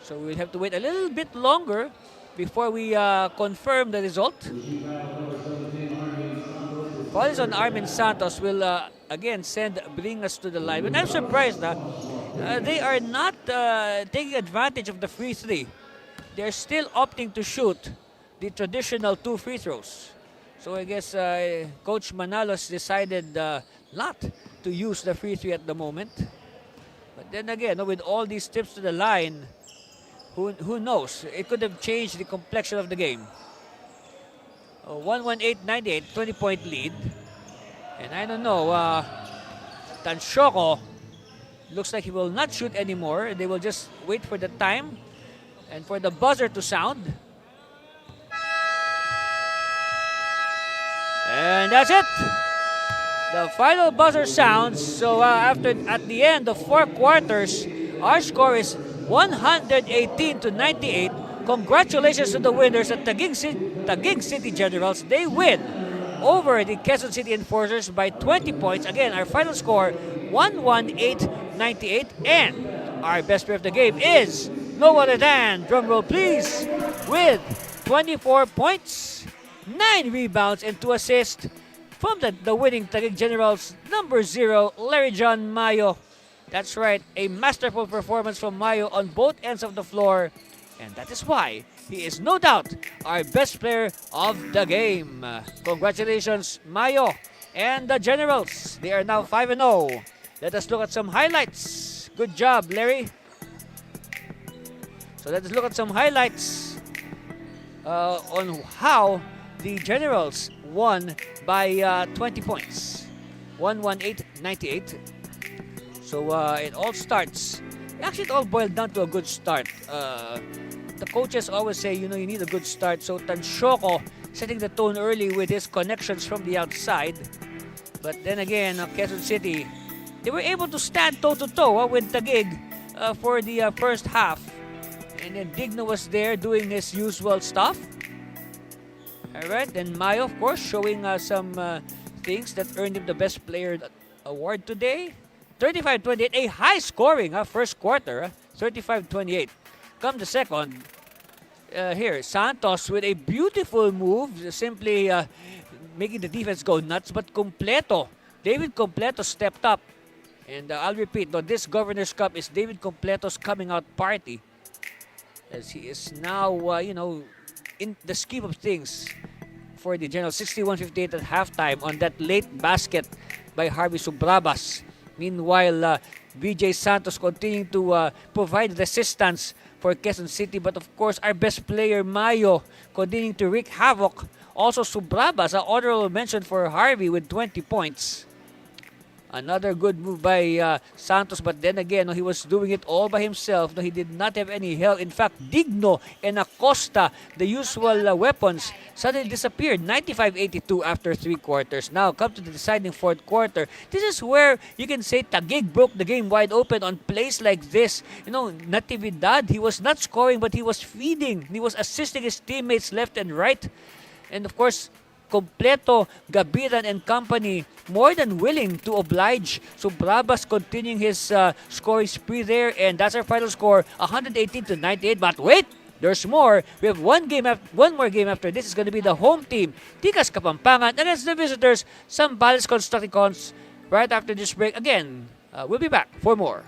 So we'll have to wait a little bit longer before we confirm the result. Foul is on Armin Santos will again bring us to the line. But I'm surprised that they are not taking advantage of the free three. They're still opting to shoot the traditional 2 free throws. So I guess Coach Manalos decided not to use the free three at the moment. But then again, with all these trips to the line, who knows? It could have changed the complexion of the game. 118-98, 20-point lead. And I don't know, Tansyoko looks like he will not shoot anymore. They will just wait for the time and for the buzzer to sound. And that's it. The final buzzer sounds. So at the end of 4 quarters, our score is 118-98. Congratulations to the winners at Taguig City Generals. They win over the Quezon City Enforcers by 20 points. Again, our final score 118-98. And our best player of the game is no other than, drumroll please, with 24 points, 9 rebounds, and 2 assists from the winning Taguig Generals, number 0, Larry John Mayo. That's right, a masterful performance from Mayo on both ends of the floor. And that is why he is no doubt our best player of the game. Congratulations, Mayo and the Generals. They are now 5-0. Let us look at some highlights. Good job, Larry. So let us look at some highlights on how the Generals won by 20 points. 118-98. So it all starts. Actually, it all boiled down to a good start. The coaches always say, you need a good start. So Tansyoko setting the tone early with his connections from the outside. But then again, Quezon City, they were able to stand toe-to-toe with Taguig for the first half. And then Digno was there doing his usual stuff. Alright, then Mayo, of course, showing some things that earned him the Best Player Award today. 35-28, a high-scoring first quarter, 35-28. Come the second, here, Santos with a beautiful move, simply making the defense go nuts, but David Completo stepped up. And I'll repeat, this Governors Cup is David Completo's coming out party, as he is now, in the scheme of things for the General. 61-58 at halftime on that late basket by Harvey Subrabas. Meanwhile, BJ Santos continuing to provide resistance for Quezon City. But of course, our best player, Mayo, continuing to wreak havoc. Also, Subrabas, an honorable mention for Harvey with 20 points. Another good move by Santos, but then again, he was doing it all by himself. He did not have any help. In fact, Digno and Acosta, the usual weapons, suddenly disappeared. 95-82 after 3 quarters. Now, come to the deciding 4th quarter. This is where you can say Taguig broke the game wide open on plays like this. Natividad, he was not scoring, but he was feeding. He was assisting his teammates left and right. And of course, Completo, Gabiran, and company more than willing to oblige. So Brabas continuing his scoring spree there, and that's our final score, 118-98. But wait, there's more. We have one more game after this. Is going to be the home team, Tikas Kapampangan, against the visitors, Zambales Constructicons. Right after this break, again, we'll be back for more.